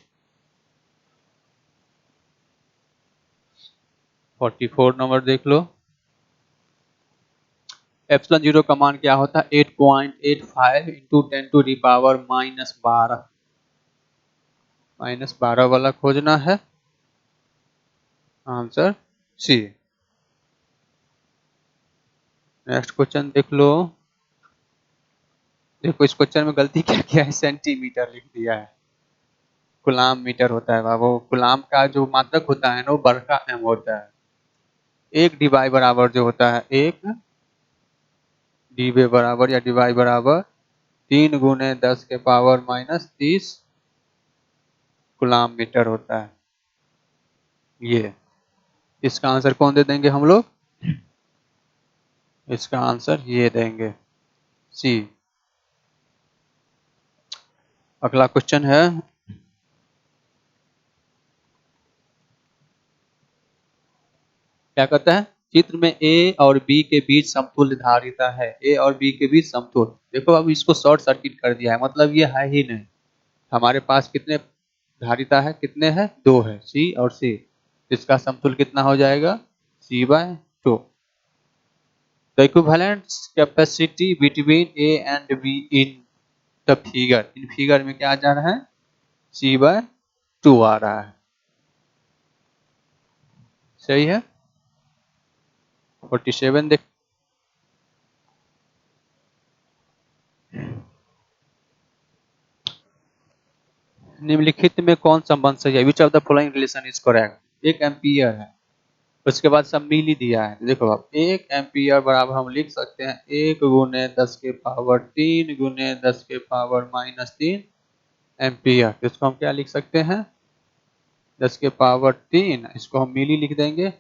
44 number देख लो, एप्सिलॉन 0 का मान क्या होता है 8.85 इंटू 10 टू दी पावर -12 वाला खोजना है, आंसर सी। नेक्स्ट क्वेश्चन देख लो, देखो इस क्वेश्चन में गलती क्या किया है, सेंटीमीटर लिख दिया है, कूलाम मीटर होता है बाबू। कूलाम का जो मात्रक होता है ना वो बड़का एम होता है, एक डिवाई बराबर जो होता है, एक डीवे बराबर या डिवाई बराबर 3 गुने 10 के पावर -30 कूलाम मीटर होता है। ये इसका आंसर कौन दे देंगे हम लोग, इसका आंसर ये देंगे सी। अगला क्वेश्चन है, क्या कहता है चित्र में ए और बी के बीच समतुल्य धारिता है, ए और बी के बीच समतुल्य। देखो अब इसको शॉर्ट सर्किट कर दिया है, मतलब ये है ही नहीं। हमारे पास कितने धारिता है, कितने हैं 2 है, सी और सी, इसका समतुल्य कितना हो जाएगा C/2। The equivalent capacity between A and be in the figure, in figure में क्या आ जा रहा है C/2 आ रहा है, सही है। 47 देख, निम्नलिखित में कौन संबंध सही है, which of the following relation is correct. 1 ampere है, उसके बाद सब मिली दिया है, देखो अब 1 एम्पियर बराबर हम लिख सकते हैं 1 गुने 10 के पावर 3 गुने 10 के पावर -3 एम्पियर। इसको हम क्या लिख सकते हैं 10 के पावर 3, इसको हम मिली लिख देंगे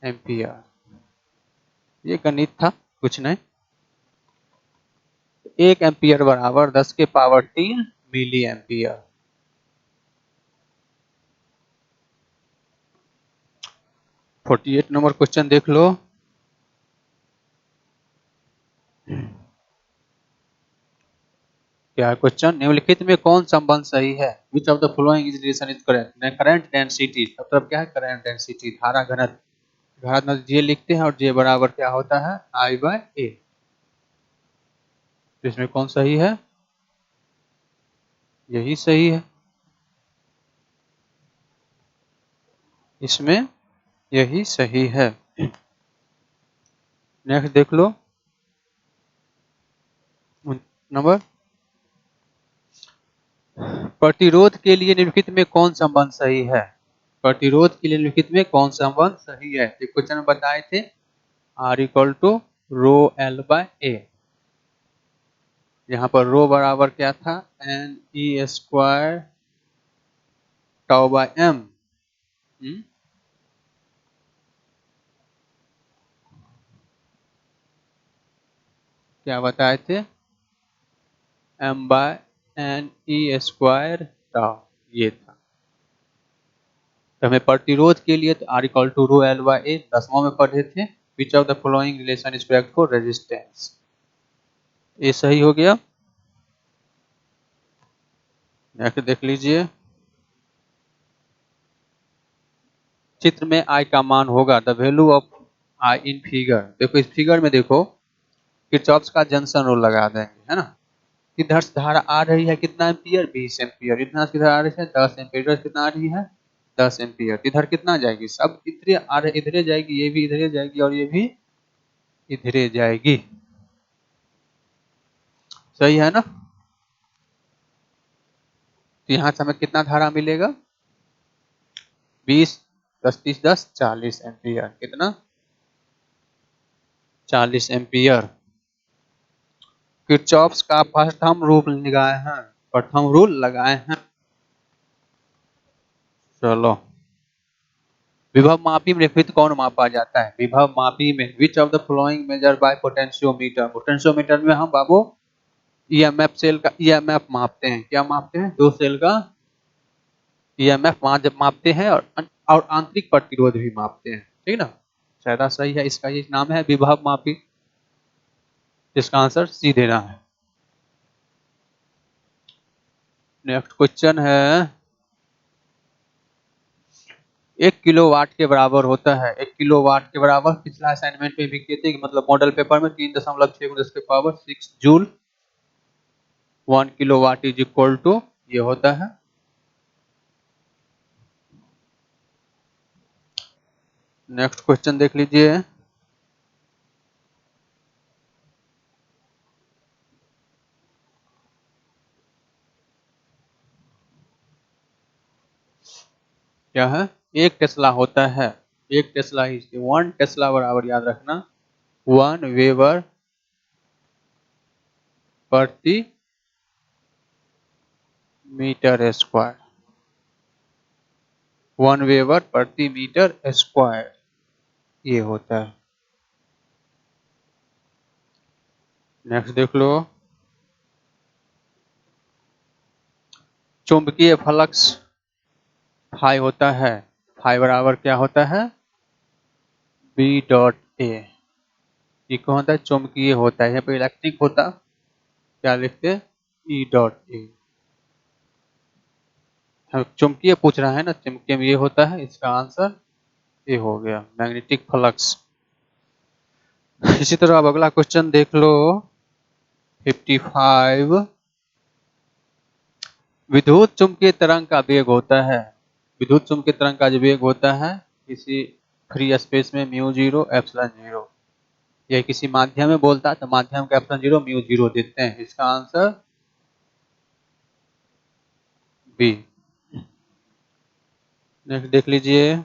एम्पियर। ये गणित था, कुछ नहीं। 1 एम्पियर बराबर 10 के power 3 milliampere. 48 number question देख लो, क्या क्वेश्चन, निम्नलिखित में कौन संबंध सही है, which of the following is relation is correct. Current density, मतलब क्या है करंट डेंसिटी, धारा घनत्व, घातांक जे लिखते हैं और जे बराबर क्या होता है I/A। तो इसमें कौन सही है? यही सही है, इसमें यही सही है। नेक्स्ट देख लो नंबर, प्रतिरोध के लिए निम्नलिखित में कौन संबंध सही है? प्रतिरोध के लिए निम्नलिखित में कौन संबंध सही है? एक क्वेश्चन में बताए थे R = ρL/A। यहाँ पर रो बराबर क्या था Ne² τ/m। क्या बताए थे? m/Ne² ये था। तो हमें प्रतिरोध के लिए तो R = ρL/A 10वां में पढ़े थे। विच of the following relation is correct for resistance? ये सही हो गया। नेक्स्ट देख लीजिए, चित्र में I का मान होगा the value of I in figure. देखो इस फिगर में देखो किरचॉफ का जंक्शन रूल लगा देंगे, है ना। इधर से धारा आ रही है कितना एम्पियर? 20 एम्पियर। इधर से धारा आ रही है 10 एम्पियर। इधर कितना आ रही है? 10 एम्पियर। इधर कितना जाएगी? सब इधर आ रहे, इधरे जाएगी, ये भी इधरे जाएगी और ये भी इधरे जाएगी। सही है ना। तो यहाँ से हमें कितना धारा मिलेगा? 20 10 30 10 40 एम्पियर। कितना? 40 एम्पियर। किरचॉफ का प्रथम रूल लगाए हैं, प्रथम रूल लगाए हैं। चलो, विभव मापी में निम्नलिखित कौन मापा जाता है? विभव मापी में विच of the following measure by potentiometer? Potentiometer में हम बाबू ईएमएफ सेल का ईएमएफ मापते हैं। क्या मापते हैं? दो सेल का ईएमएफ मापते हैं और आंतरिक प्रतिरोध भी मापते हैं, ठीक ना। शायद सही है, इसका ये नाम है विभव मापी। इसका आंसर सी देना है। नेक्स्ट क्वेश्चन है, 1 किलोवाट के बराबर होता है। 1 किलोवाट के बराबर पिछला असाइनमेंट में भी किए थे, मतलब मॉडल पेपर में 3.6 joule. 1 kilowatt is equal to ये होता है। नेक्स्ट क्वेश्चन देख लीजिए, क्या है? 1 टेस्ला होता है। 1 टेस्ला इज 1 टेस्ला बराबर याद रखना 1 वेबर प्रति मीटर स्क्वायर। 1 वेबर प्रति मीटर स्क्वायर ये होता है। नेक्स्ट देख लो, चुंबकीय फ्लक्स फाई होता है। फाई बराबर क्या होता है? B.A। ये कौन होता है? चुंबकीय होता है। यहाँ पे इलेक्ट्रिक होता, क्या लिखते? E.A। हम चुंबकीय पूछ रहा है ना, चुंबकीय में ये होता है। इसका आंसर ये हो गया मैग्नेटिक फ्लक्स। इसी तरह अब अगला क्वेश्चन देख लो, 55। विद्युत चुंबकीय तरंग का वेग होता है। विद्युत चुंबकीय तरंग का जो वेग होता है किसी फ्री स्पेस में μ0 ε0। यह किसी माध्यम में बोलता है तो माध्यम का ε0 μ0 देते हैं। इसका आंसर बी। नेक्स्ट देख लीजिए,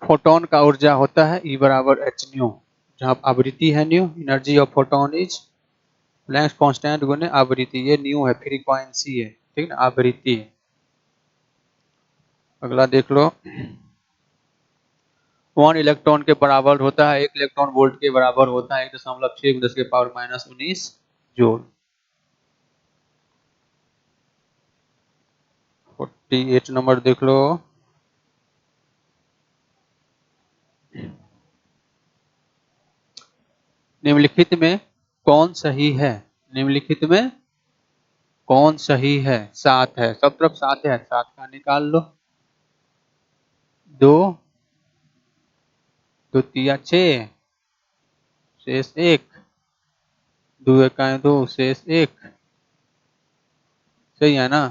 फोटोन का ऊर्जा होता है E = h न्यू। जहाँ आवृत्ति है new, energy of photon is Planck's constant गुने आवृत्ति। ये न्यू है, फ्रीक्वेंसी है, ठीक ना, आवृत्ति है। अगला देख लो, 1 इलेक्ट्रॉन के बराबर होता है, 1 इलेक्ट्रॉन वोल्ट के बराबर होता है 1.6 × 10⁻⁻19 जूल। 48 नंबर देख लो, निम्नलिखित में कौन सही है? निम्नलिखित में कौन सही है? 7 है, सब तरफ 7 है, 7 का निकाल लो। दो, दो तिया 6, शेष 1, 2 एकाएं 2, शेष 1। सही है ना?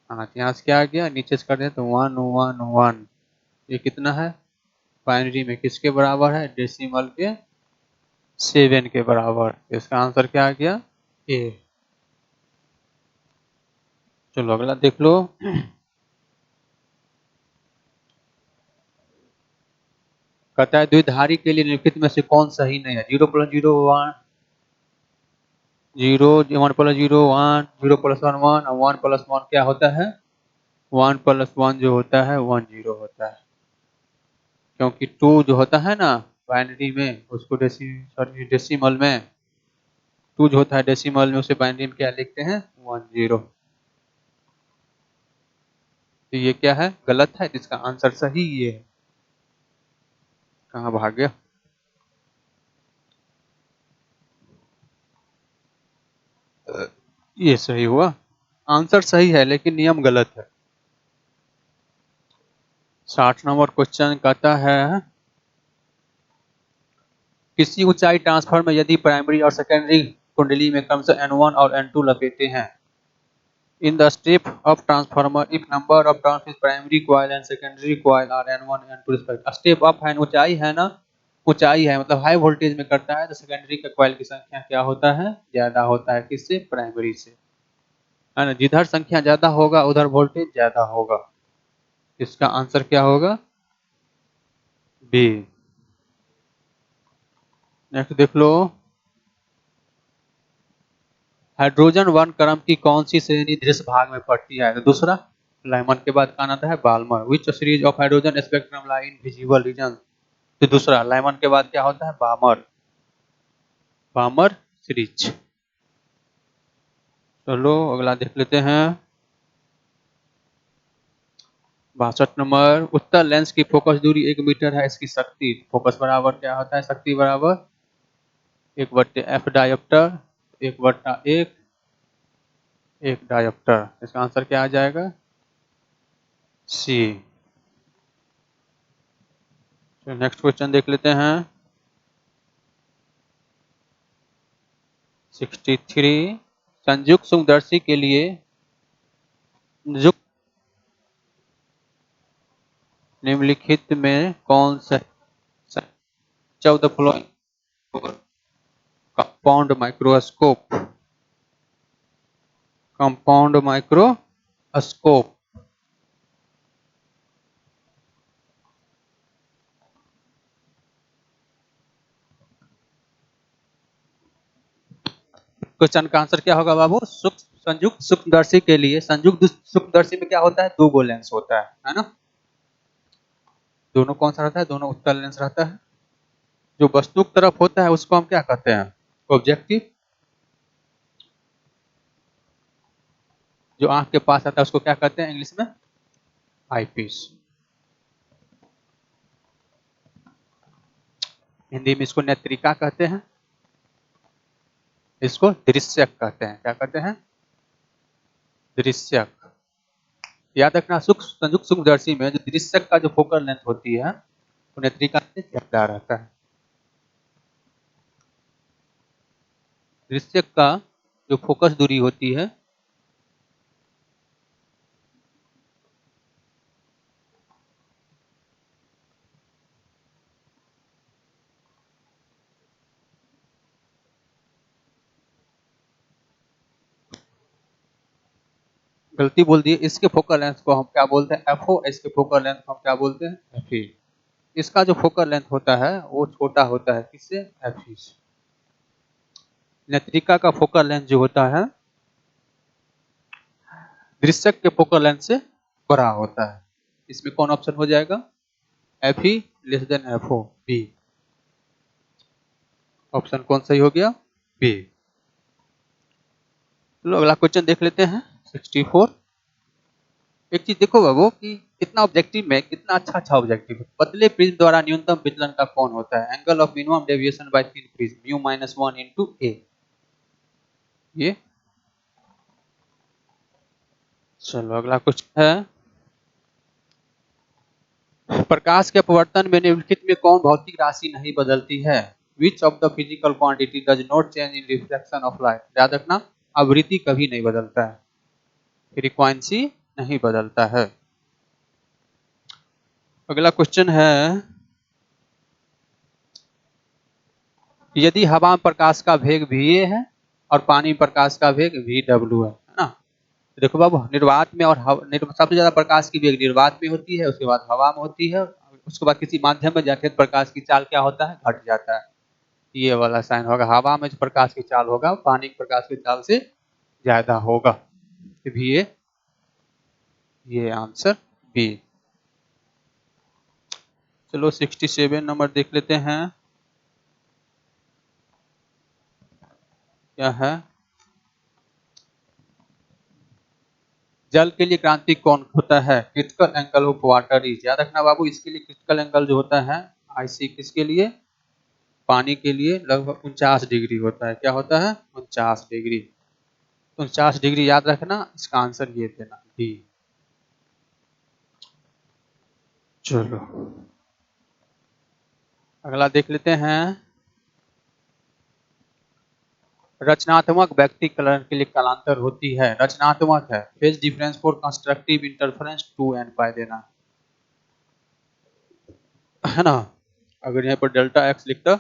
हाँ, यहाँ से क्या आ गया, नीचे से कर दे तो 1 1 1। ये कितना है? बाइनरी में किसके बराबर है? डेसिमल के 7 के बराबर। इसका आंसर क्या आ गया? ए। चलो अगला देख लो। कहता है द्विधारी के लिए निम्नलिखित में से कौन सही नहीं है? 0 + 0 1, 0 1 + 0 1, 0 + 1 1 और 1 + 1 क्या होता है? 1 + 1 जो होता है 1 0 होता है। क्योंकि 2 जो होता है ना बाइनरी में, उसको डेसिमल में, 2 जो होता है डेसिमल में, उसे बाइनरी में क्या लिखते हैं? 1 0। तो ये क्या है? गलत है। इसका आंसर सही ये है। कहाँ भाग गया? ये सही हुआ। आंसर सही है लेकिन नियम गलत है। 60 नंबर क्वेश्चन कहता है किसी ऊंचाई ट्रांसफर में यदि प्राइमरी और सेकेंडरी कुंडली में क्रमशः N1 और N2 लपेटे हैं, in the step of transformer if number of turns is primary coil and secondary coil are N1 N2 respect. Step of है ऊंचाई है ना, ऊंचाई है मतलब हाई वोल्टेज में करता है तो सेकेंडरी का कॉइल की संख्या क्या होता है? ज्यादा होता है। किससे? प्राइमरी से, है ना? जिधर संख्या ज्यादा होगा उधर वोल्टेज ज्यादा होगा। इसका आंसर क्या होगा? बी। नेक्स्ट देख लो। हाइड्रोजन वर्ण क्रम की कौन सी श्रेणी दृश्य भाग में पड़ती है? तो दूसरा लाइमन के बाद कौन आता है? Balmer. Which series of hydrogen spectrum lie in visible region? तो दूसरा लाइमन के बाद क्या होता है? बामर। Balmer series. चलो अगला देख लेते हैं। 62 नंबर। उत्तर लेंस की फोकस दूरी 1 मीटर है, इसकी शक्ति फोकस बराबर क्या होता है? शक्ति बराबर 1/f डायोप्टर, 1/1 1 डायोप्टर। इसका आंसर क्या आ जाएगा? सी। नेक्स्ट क्वेश्चन देख लेते हैं। 63। संयुक्त सूक्ष्मदर्शी के लिए निम्नलिखित में कौन सा 14 flowing compound microscope, compound microscope question का आंसर क्या होगा बाबू? संयुक्त सूक्ष्मदर्शी के लिए, संयुक्त सूक्ष्मदर्शी में क्या होता है? 2 गो लेंस होता है ना? दोनों कौन सा रहता है? दोनों उत्तल लेंस रहता है। जो वस्तु की तरफ होता है उसको हम क्या कहते हैं? ऑब्जेक्टिव। जो आंख के पास आता है उसको क्या कहते हैं इंग्लिश में? आईपीस। हिंदी में इसको नेत्रिका कहते हैं, इसको दृश्यक कहते हैं। क्या कहते हैं? दृश्यक। याद रखना संयुक्त सूक्ष्मदर्शी में जो दृश्यक का जो फोकल लेंथ होती है वो नेत्रिका से ज्यादा रहता है। दृश्यक का जो फोकस दूरी होती है गलती बोल दी। इसके फोकल लेंथ को हम क्या बोलते हैं? एफओ। इसके फोकल लेंथ को हम क्या बोलते हैं? एफई। इसका जो फोकल लेंथ होता है वो छोटा होता है। किससे? एफई से। नेत्रिका का फोकल लेंथ जो होता है दृश्यक के फोकल लेंथ से बड़ा होता है। इसमें कौन ऑप्शन हो जाएगा? FE less than FO, B. Option कौन सही हो गया? बी। चलो अगला क्वेश्चन देख लेते हैं। 64। एक चीज देखो बाबू कि कितना ऑब्जेक्टिव में कितना अच्छा अच्छा ऑब्जेक्टिव है। पतले प्रिज्म द्वारा न्यूनतम विचलन का कोण होता है angle of minimum deviation by thin prism mu -1 into A. ये चलो अगला क्वेश्चन है प्रकाश के अपवर्तन में निम्नलिखित में कौन भौतिक राशि नहीं बदलती है? Which of the physical quantity does not change in reflection of light? याद रखना, आवृत्ति कभी नहीं बदलता है, फ्रीक्वेंसी नहीं बदलता है। अगला क्वेश्चन है, यदि हवा में प्रकाश का वेग va है और पानी में प्रकाश का वेग vw है ना? देखो बाबू, निर्वात में और सबसे ज्यादा प्रकाश की वेग निर्वात में होती है, उसके बाद हवा में होती है, उसके बाद किसी माध्यम में जाके प्रकाश की चाल क्या होता है? घट जाता है। ये वाला साइन होगा, हवा में जो प्रकाश की चाल होगा पानी की प्रकाश की चाल से ज्यादा होगा। भी ये आंसर बी। चलो 67 नंबर देख लेते हैं, क्या है? जल के लिए क्रांति कौन होता है? Critical angle of water is. याद रखना बाबू, इसके लिए क्रिटिकल एंगल जो होता है आईसी, किसके लिए? पानी के लिए लगभग 49 डिग्री होता है। क्या होता है? 49 डिग्री। 49 डिग्री याद रखना, इसका आंसर ये देना डी। चलो अगला देख लेते हैं, रचनात्मक व्यक्तिकरण के लिए कालांतर होती है। रचनात्मक है, phase difference for constructive interference 2 n पाई देना है ना। अगर यहाँ पर डेल्टा एक्स लिखता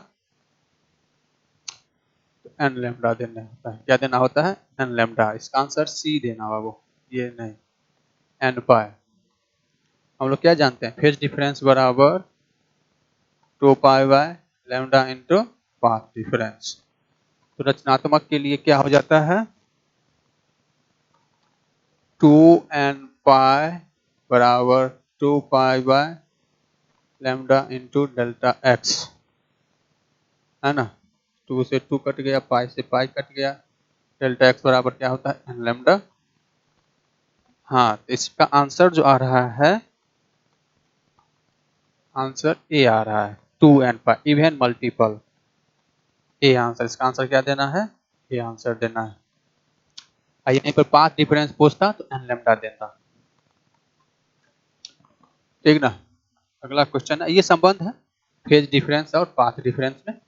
तो एन लेमडा देना होता है। क्या देना होता है? N lambda. इसका आंसर सी देना बाबू, ये नहीं, एन पाई। हम लोग क्या जानते हैं? फेज डिफरेंस बराबर 2 pi by lambda into path difference. तो रचनात्मक के लिए क्या हो जाता है? 2n पाई बराबर 2 pi by lambda into delta X, है ना। 2 से 2 कट गया, पाई से पाई कट गया, डेल्टा एक्स बराबर क्या होता है? N lambda. हाँ, तो इसका आंसर जो आ रहा है, आंसर ए आ रहा है, 2n pi even multiple. A answer, इसका आंसर क्या देना है? ए आंसर देना है। यहीं पर पाथ डिफरेंस पूछता तो एन लेमडा देता, ठीक ना। अगला क्वेश्चन है, ये संबंध है फेज डिफरेंस और पाथ डिफरेंस में।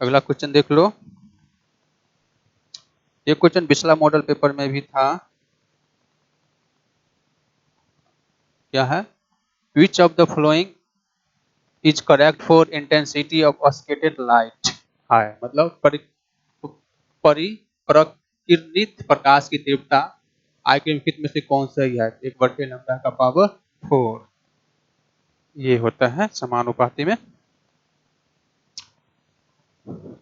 अगला क्वेश्चन देख लो, ये क्वेश्चन पिछला मॉडल पेपर में भी था। क्या है? Which of the following is correct for intensity of skated light? है मतलब परिप्रकिर्णित प्रकाश की तीव्रता आई के निम्नलिखित में से कौन सही है? 1/λ का पावर 4, ये होता है समानुपाती में।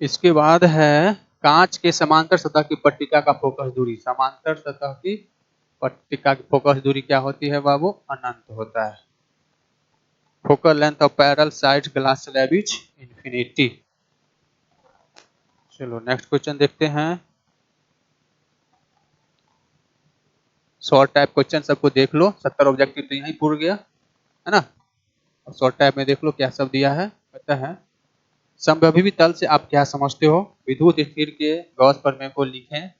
इसके बाद है, कांच के समांतर सतह की पट्टिका का फोकस दूरी। समांतर सतह की पट्टिका की फोकस दूरी क्या होती है बाबू? अनंत होता है। Focal length of parallel side glass slab is infinity. चलो नेक्स्ट क्वेश्चन देखते हैं। शॉर्ट टाइप क्वेश्चन सबको देख लो, 70 ऑब्जेक्टिव तो यहीं पूरा गया है ना। और शॉर्ट टाइप में देख लो क्या सब दिया है, पता है। समविभव तल से आप क्या समझते हो? विद्युत स्थिर के गॉस प्रमेय को लिखें,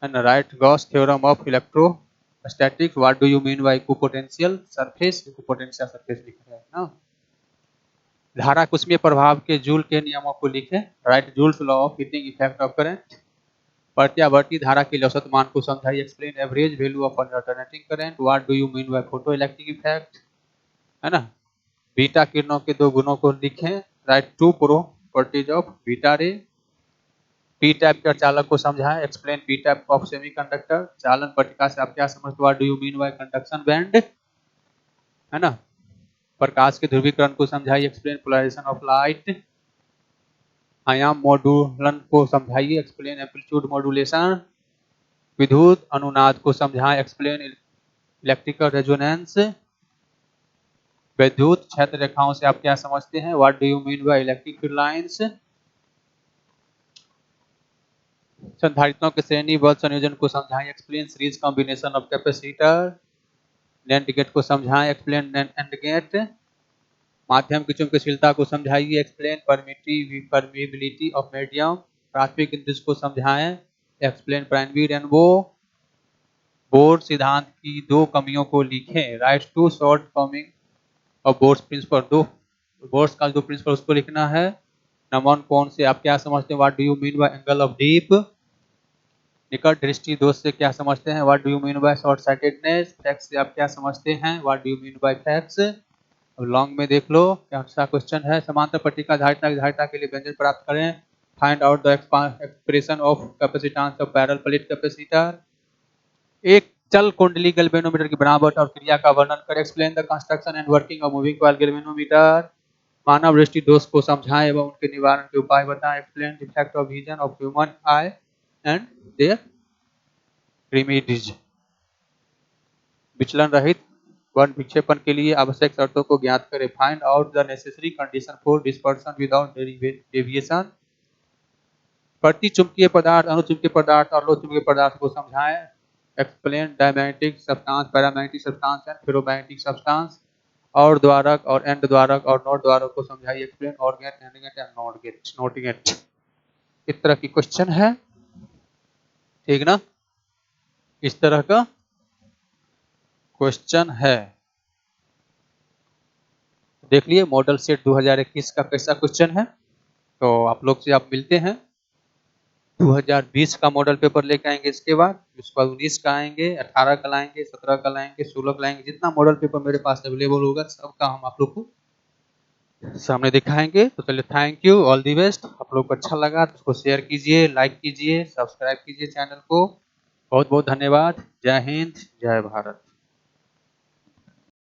and right Gauss theorem of electrostatics. What do you mean bye equipotential surface? Equipotential surface लिख रहे हैं ना। धारा कुसुमीय प्रभाव के जूल के नियमों को लिखें, write Joule's law of heating effect of current. प्रत्यावर्ती धारा के लिए औसत मान को समझाइए, explain average value of alternating current. What do you mean by photoelectric effect, है ना। बीटा किरणों के दो गुणों को लिखें, write two properties of beta ray. P type के चालक को समझाएं, explain P type of semiconductor. चालन पट्टिका से आप क्या समझते हो? What do you mean bye conduction band, है ना। प्रकाश के ध्रुवीकरण को समझाइए, एक्सप्लेन पोलराइजेशन ऑफ लाइट। आयाम मॉड्यूलन को समझाइए, एक्सप्लेन एम्पलीट्यूड मॉड्यूलेशन। विद्युत अनुनाद को समझाएं, एक्सप्लेन इलेक्ट्रिकल रेजोनेंस। विद्युत क्षेत्र रेखाओं से आप क्या समझते हैं? What do you mean by electric field lines. संधारित्रों के श्रेणीबद्ध संयोजन को समझाएं, explain series combination of capacitor. NAND gate को समझाएं, एक्सप्लेन नैंड गेट। माध्यम की चुंबकशीलता को समझाइए, एक्सप्लेन परमिटिविटी ऑफ मीडियम। प्राथमिक इंद्रिय को समझाएं, एक्सप्लेन प्राइमरी रेनबो। बोर्ड सिद्धांत की 2 कमियों को लिखें। राइट 2 शॉर्ट कमिंग और बोर्ड्स प्रिंसिपल, 2 बोर्ड्स का जो प्रिंसिपल उसको लिखना है। नंबर 1 कौन से आप क्या समझते हैं, what do you mean bye angle of deep. निकट दृष्टि दोष से क्या समझते हैं, what do you mean bye short sightedness. Facts से आप क्या समझते हैं, what do you mean bye facts. अब लॉन्ग में देख लो क्या सा क्वेश्चन है। समांतर पट्टिका धारिता के लिए व्यंजन प्राप्त करें। Find out the expression of capacitance of parallel plate capacitor. एक चल कुंडली गैल्वेनोमीटर की बनावट और क्रिया का वर्णन करें। Explain the construction and working of moving coil galvanometer. मानव दृष्टि दोष को समझाएं एवं उनके निवारण के उपाय बताएं। Explain the effect of vision of human eye and their remedies. विचलन रहित वर्ण विक्षेपण के लिए आवश्यक शर्तों को ज्ञात करें। Find out the necessary condition for dispersion without deviation. प्रति चुंबकीय पदार्थ, अनुचुंबकीय पदार्थ और लोह चुंबकीय पदार्थ को समझाएं। Explain diamagnetic substance, paramagnetic substance and ferromagnetic substance. और द्वारक और एंड द्वारक और नॉट द्वारक को समझाइए। Explain OR gate, AND gate and NOT gate. इस तरह की क्वेश्चन है, ठीक ना, इस तरह का क्वेश्चन है। देख लिए मॉडल सेट 2021 का कैसा क्वेश्चन है। तो आप लोग से आप मिलते हैं 2020 का मॉडल पेपर लेके आएंगे। इसके बाद 19 का आएंगे, 18 का लाएंगे, 17 का लाएंगे, 16 का लाएंगे। जितना मॉडल पेपर मेरे पास अवेलेबल होगा सबका हम आप लोग को सामने दिखाएंगे। तो चलिए thank you, all the best. आप लोग को अच्छा लगा तो उसको शेयर कीजिए, लाइक कीजिए, सब्सक्राइब कीजिए चैनल को। बहुत बहुत धन्यवाद। जय हिंद, जय भारत।